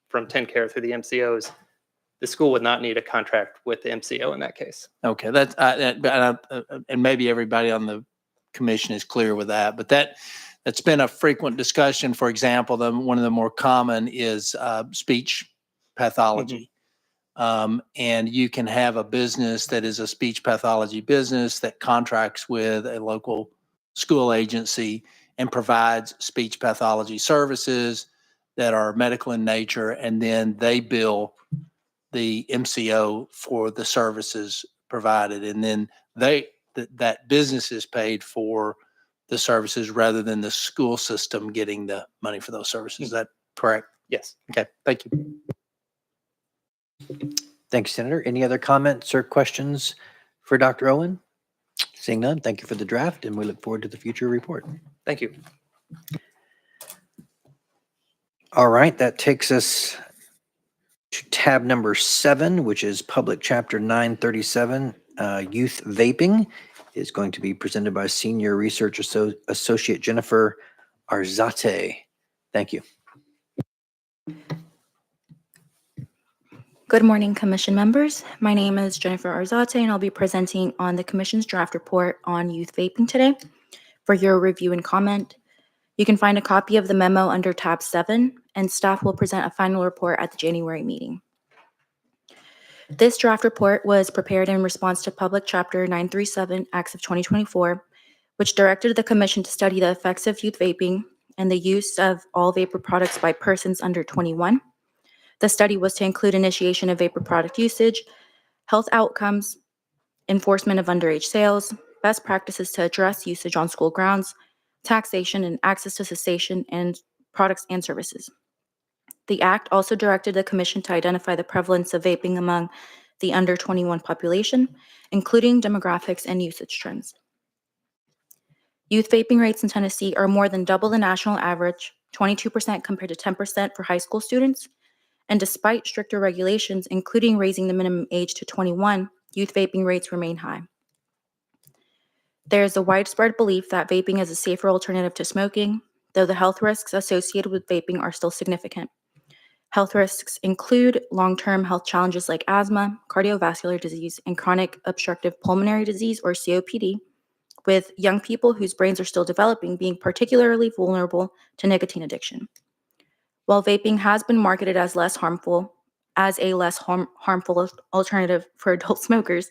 from TACIR through the MCOs, the school would not need a contract with the MCO in that case. Okay, that's and maybe everybody on the commission is clear with that, but that's been a frequent discussion. For example, one of the more common is speech pathology. And you can have a business that is a speech pathology business that contracts with a local school agency and provides speech pathology services that are medical in nature, and then they bill the MCO for the services provided, and then that business is paid for the services rather than the school system getting the money for those services. Is that correct? Yes. Okay, thank you. Thank you, Senator. Any other comments or questions for Dr. Owen? Seeing none, thank you for the draft, and we look forward to the future report. Thank you. All right, that takes us to tab number 7, which is Public Chapter 937, Youth Vaping, is going to be presented by Senior Research Associate Jennifer Arzate. Thank you. Good morning, Commission members. My name is Jennifer Arzate, and I'll be presenting on the Commission's draft report on youth vaping today for your review and comment. You can find a copy of the memo under tab 7, and staff will present a final report at the January meeting. This draft report was prepared in response to Public Chapter 937, Acts of 2024, which directed the Commission to study the effects of youth vaping and the use of all vapor products by persons under 21. The study was to include initiation of vapor product usage, health outcomes, enforcement of underage sales, best practices to address usage on school grounds, taxation and access to cessation and products and services. The Act also directed the Commission to identify the prevalence of vaping among the under 21 population, including demographics and usage trends. Youth vaping rates in Tennessee are more than double the national average, 22% compared to 10% for high school students. And despite stricter regulations, including raising the minimum age to 21, youth vaping rates remain high. There is a widespread belief that vaping is a safer alternative to smoking, though the health risks associated with vaping are still significant. Health risks include long-term health challenges like asthma, cardiovascular disease, and chronic obstructive pulmonary disease, or COPD, with young people whose brains are still developing being particularly vulnerable to nicotine addiction. While vaping has been marketed as a less harmful alternative for adult smokers,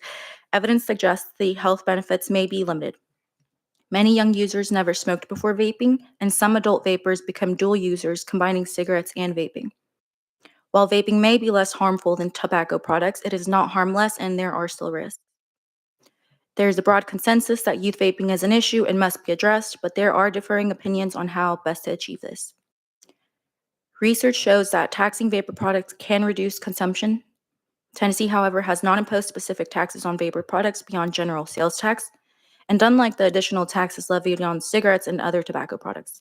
evidence suggests the health benefits may be limited. Many young users never smoked before vaping, and some adult vapers become dual users, combining cigarettes and vaping. While vaping may be less harmful than tobacco products, it is not harmless, and there are still risks. There is a broad consensus that youth vaping is an issue and must be addressed, but there are differing opinions on how best to achieve this. Research shows that taxing vapor products can reduce consumption. Tennessee, however, has not imposed specific taxes on vapor products beyond general sales tax, and unlike the additional taxes levied on cigarettes and other tobacco products.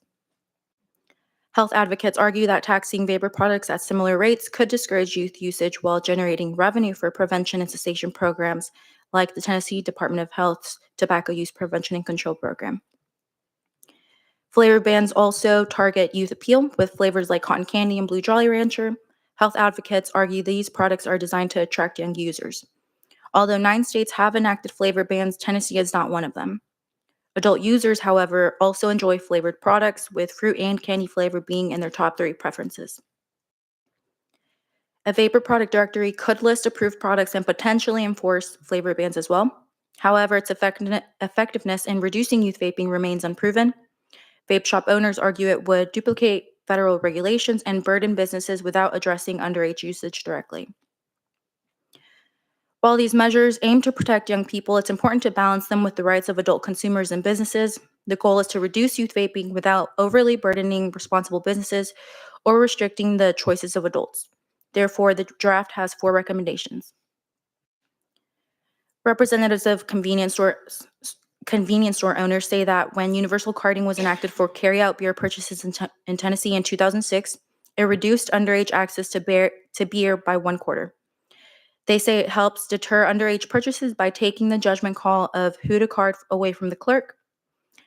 Health advocates argue that taxing vapor products at similar rates could discourage youth usage while generating revenue for prevention and cessation programs like the Tennessee Department of Health's Tobacco Use Prevention and Control Program. Flavor bans also target youth appeal with flavors like cotton candy and blue Jolly Rancher. Health advocates argue these products are designed to attract young users. Although 9 states have enacted flavor bans, Tennessee is not one of them. Adult users, however, also enjoy flavored products, with fruit and candy flavor being in their top 3 preferences. A vapor product directory could list approved products and potentially enforce flavor bans as well. However, its effectiveness in reducing youth vaping remains unproven. Vape shop owners argue it would duplicate federal regulations and burden businesses without addressing underage usage directly. While these measures aim to protect young people, it's important to balance them with the rights of adult consumers and businesses. The goal is to reduce youth vaping without overly burdening responsible businesses or restricting the choices of adults. Therefore, the draft has 4 recommendations. Representatives of convenience store owners say that when universal carding was enacted for carry-out beer purchases in Tennessee in 2006, it reduced underage access to beer by 1/4. They say it helps deter underage purchases by taking the judgment call of who to card away from the clerk.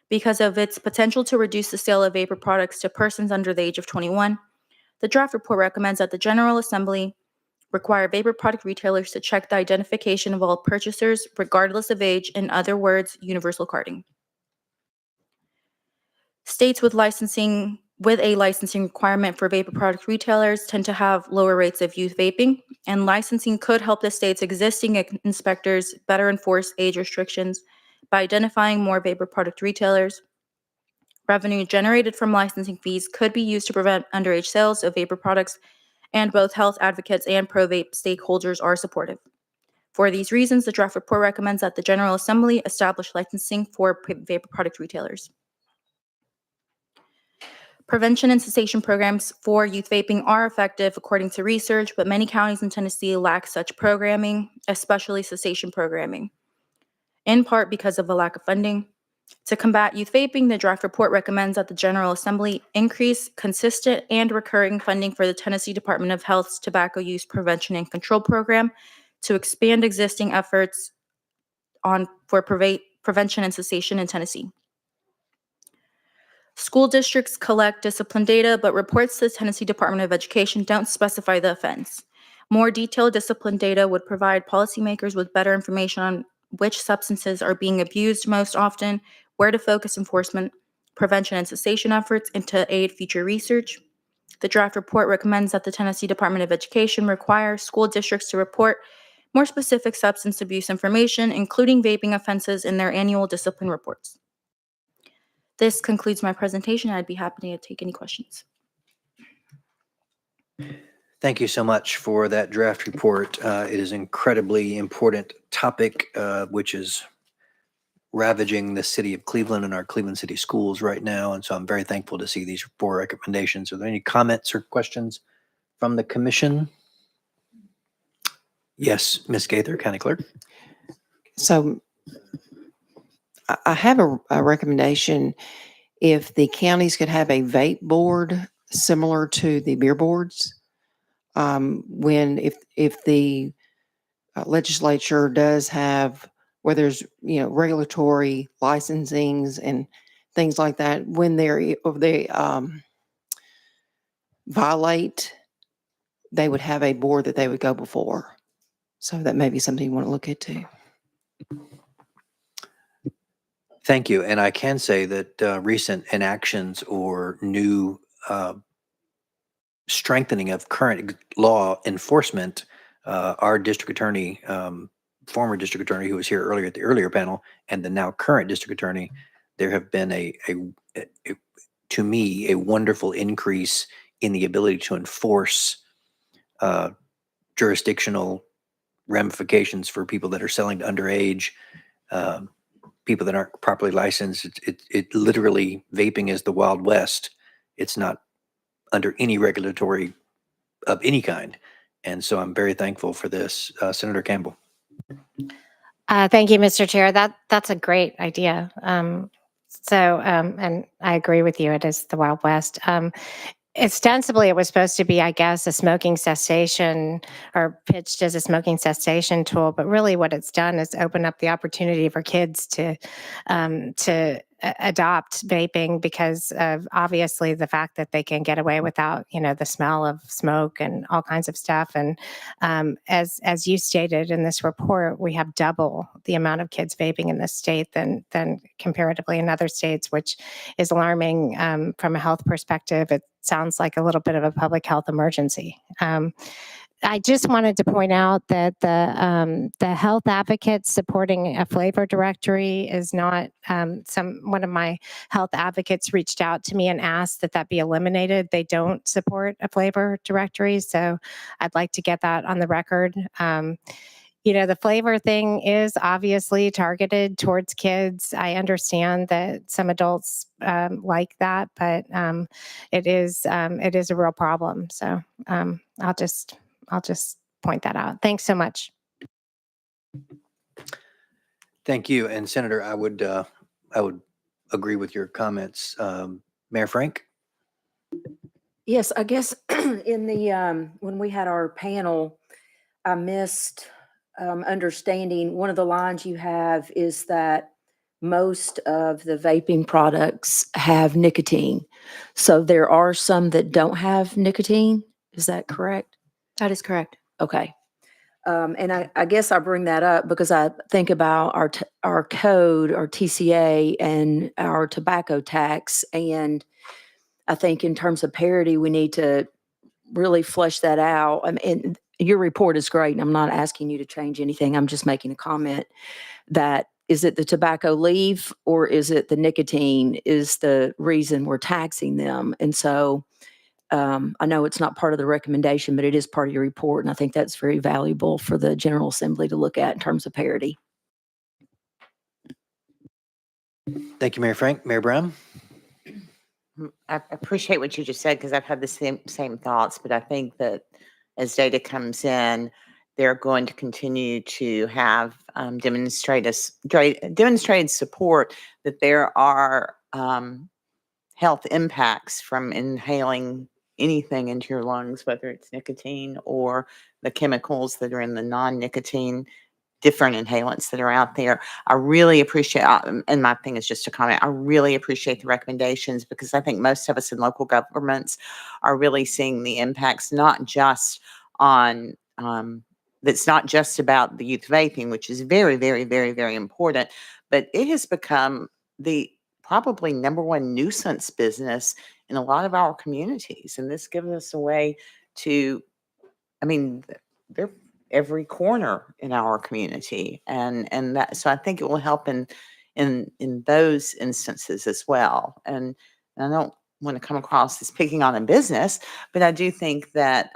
Because of its potential to reduce the sale of vapor products to persons under the age of 21, the draft report recommends that the General Assembly require vapor product retailers to check the identification of all purchasers, regardless of age, in other words, universal carding. States with a licensing requirement for vapor product retailers tend to have lower rates of youth vaping, and licensing could help the state's existing inspectors better enforce age restrictions by identifying more vapor product retailers. Revenue generated from licensing fees could be used to prevent underage sales of vapor products, and both health advocates and pro-vape stakeholders are supportive. For these reasons, the draft report recommends that the General Assembly establish licensing for vapor product retailers. Prevention and cessation programs for youth vaping are effective according to research, but many counties in Tennessee lack such programming, especially cessation programming, in part because of a lack of funding. To combat youth vaping, the draft report recommends that the General Assembly increase consistent and recurring funding for the Tennessee Department of Health's Tobacco Use Prevention and Control Program to expand existing efforts for prevention and cessation in Tennessee. School districts collect discipline data, but reports to the Tennessee Department of Education don't specify the offense. More detailed discipline data would provide policymakers with better information on which substances are being abused most often, where to focus enforcement, prevention, and cessation efforts, and to aid future research. The draft report recommends that the Tennessee Department of Education require school districts to report more specific substance abuse information, including vaping offenses, in their annual discipline reports. This concludes my presentation. I'd be happy to take any questions. Thank you so much for that draft report. It is an incredibly important topic, which is ravaging the city of Cleveland and our Cleveland City schools right now. And so I'm very thankful to see these 4 recommendations. Are there any comments or questions from the commission? Yes, Ms. Gaither, County Clerk. So I have a recommendation. If the counties could have a vape board similar to the beer boards, if the legislature does have, where there's, regulatory licensings and things like that, when they violate, they would have a board that they would go before. So that may be something you want to look into. Thank you. And I can say that recent enactions or new strengthening of current law enforcement, our district attorney, former district attorney who was here earlier at the earlier panel, and the now current district attorney, there have been to me, a wonderful increase in the ability to enforce jurisdictional ramifications for people that are selling to underage, people that aren't properly licensed. It literally, vaping is the Wild West. It's not under any regulatory of any kind. And so I'm very thankful for this. Senator Campbell. Thank you, Mr. Chair. That's a great idea. And I agree with you. It is the Wild West. Ostensibly, it was supposed to be, I guess, a smoking cessation, or pitched as a smoking cessation tool. But really, what it's done is open up the opportunity for kids to adopt vaping because of obviously the fact that they can get away without, the smell of smoke and all kinds of stuff. And as you stated in this report, we have double the amount of kids vaping in this state than comparatively in other states, which is alarming from a health perspective. It sounds like a little bit of a public health emergency. I just wanted to point out that the health advocates supporting a flavor directory is not one of my health advocates reached out to me and asked that be eliminated. They don't support a flavor directory, so I'd like to get that on the record. The flavor thing is obviously targeted towards kids. I understand that some adults like that, but it is a real problem. So I'll just point that out. Thanks so much. Thank you. And Senator, I would agree with your comments. Mayor Frank? Yes, I guess in the when we had our panel, I missed understanding one of the lines you have is that most of the vaping products have nicotine. So there are some that don't have nicotine. Is that correct? That is correct. Okay. And I guess I bring that up because I think about our code, our TCA, and our tobacco tax. And I think in terms of parity, we need to really flesh that out. And your report is great, and I'm not asking you to change anything. I'm just making a comment that is it the tobacco leaf or is it the nicotine is the reason we're taxing them? And so I know it's not part of the recommendation, but it is part of your report, and I think that's very valuable for the General Assembly to look at in terms of parity. Thank you, Mayor Frank. Mayor Brown? I appreciate what you just said because I've had the same thoughts, but I think that as data comes in, they're going to continue to have demonstrated support that there are health impacts from inhaling anything into your lungs, whether it's nicotine or the chemicals that are in the non-nicotine different inhalants that are out there. I really appreciate, and my thing is just a comment, I really appreciate the recommendations because I think most of us in local governments are really seeing the impacts, not just on, that's not just about the youth vaping, which is very, very, very, very important, but it has become the probably number one nuisance business in a lot of our communities. And this gives us a way to, I mean, they're every corner in our community. And that, so I think it will help in those instances as well. And I don't want to come across as picking on a business, but I do think that,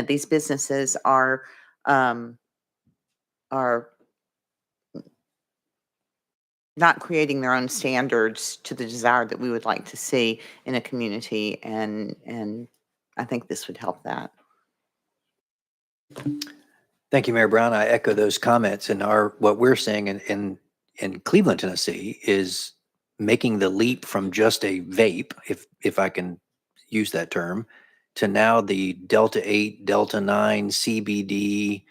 these businesses are not creating their own standards to the desire that we would like to see in a community. And I think this would help that. Thank you, Mayor Brown. I echo those comments. And what we're seeing in Cleveland, Tennessee, is making the leap from just a vape, if I can use that term, to now the Delta 8, Delta 9, CBD,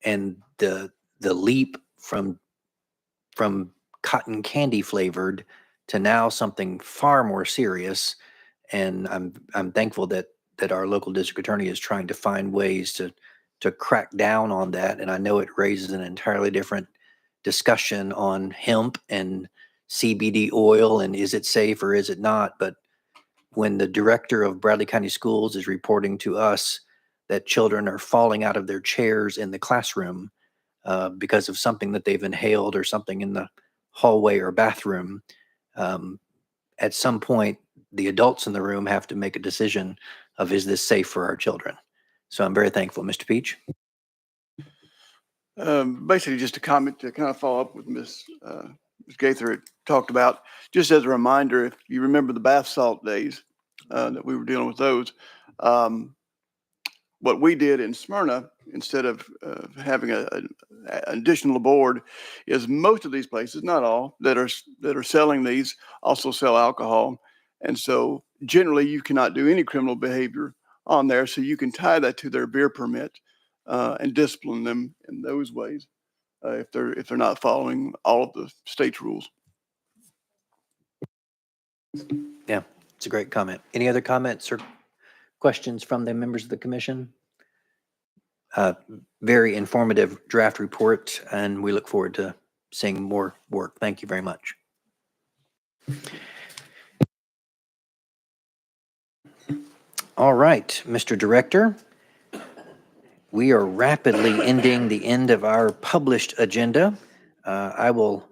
and the leap from cotton candy flavored to now something far more serious. And I'm thankful that our local district attorney is trying to find ways to crack down on that. And I know it raises an entirely different discussion on hemp and CBD oil and is it safe or is it not? But when the director of Bradley County Schools is reporting to us that children are falling out of their chairs in the classroom because of something that they've inhaled or something in the hallway or bathroom, at some point, the adults in the room have to make a decision of, is this safe for our children? So I'm very thankful. Mr. Peach? Basically, just a comment to kind of follow up with Ms. Gaither had talked about. Just as a reminder, if you remember the bath salt days that we were dealing with those, what we did in Smyrna, instead of having an additional board, is most of these places, not all, that are selling these also sell alcohol. And so generally you cannot do any criminal behavior on there. So you can tie that to their beer permit and discipline them in those ways if they're not following all of the state's rules. Yeah, it's a great comment. Any other comments or questions from the members of the commission? Very informative draft report, and we look forward to seeing more work. Thank you very much. All right, Mr. Director, we are rapidly ending the end of our published agenda. I will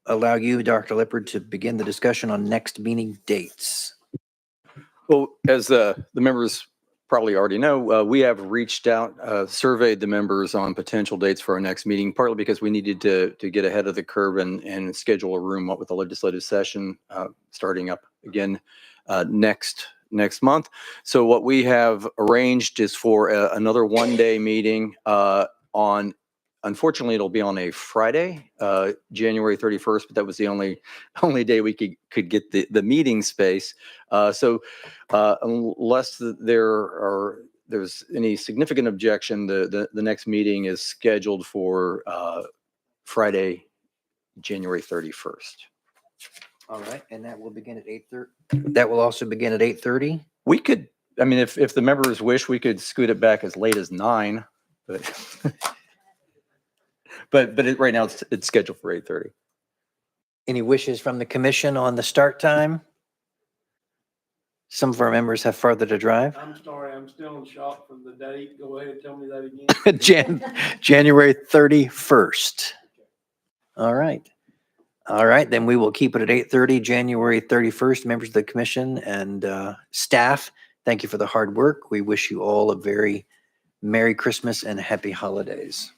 allow you, Dr. Lippard, to begin the discussion on next meeting dates. Well, as the members probably already know, we have reached out, surveyed the members on potential dates for our next meeting, partly because we needed to get ahead of the curve and schedule a room up with the legislative session starting up again next month. So what we have arranged is for another one-day meeting on, unfortunately, it'll be on a Friday, January 31st, but that was the only day we could get the meeting space. So unless there's any significant objection, the next meeting is scheduled for Friday, January 31st. All right, and that will begin at 8:30. That will also begin at 8:30. We could, I mean, if the members wish, we could scoot it back as late as 9, but but right now it's scheduled for 8:30. Any wishes from the commission on the start time? Some of our members have farther to drive. I'm sorry, I'm still in shock from the date. Go ahead and tell me that again. January 31st. All right. All right, then we will keep it at 8:30, January 31st. Members of the commission and staff, thank you for the hard work. We wish you all a very Merry Christmas and Happy Holidays.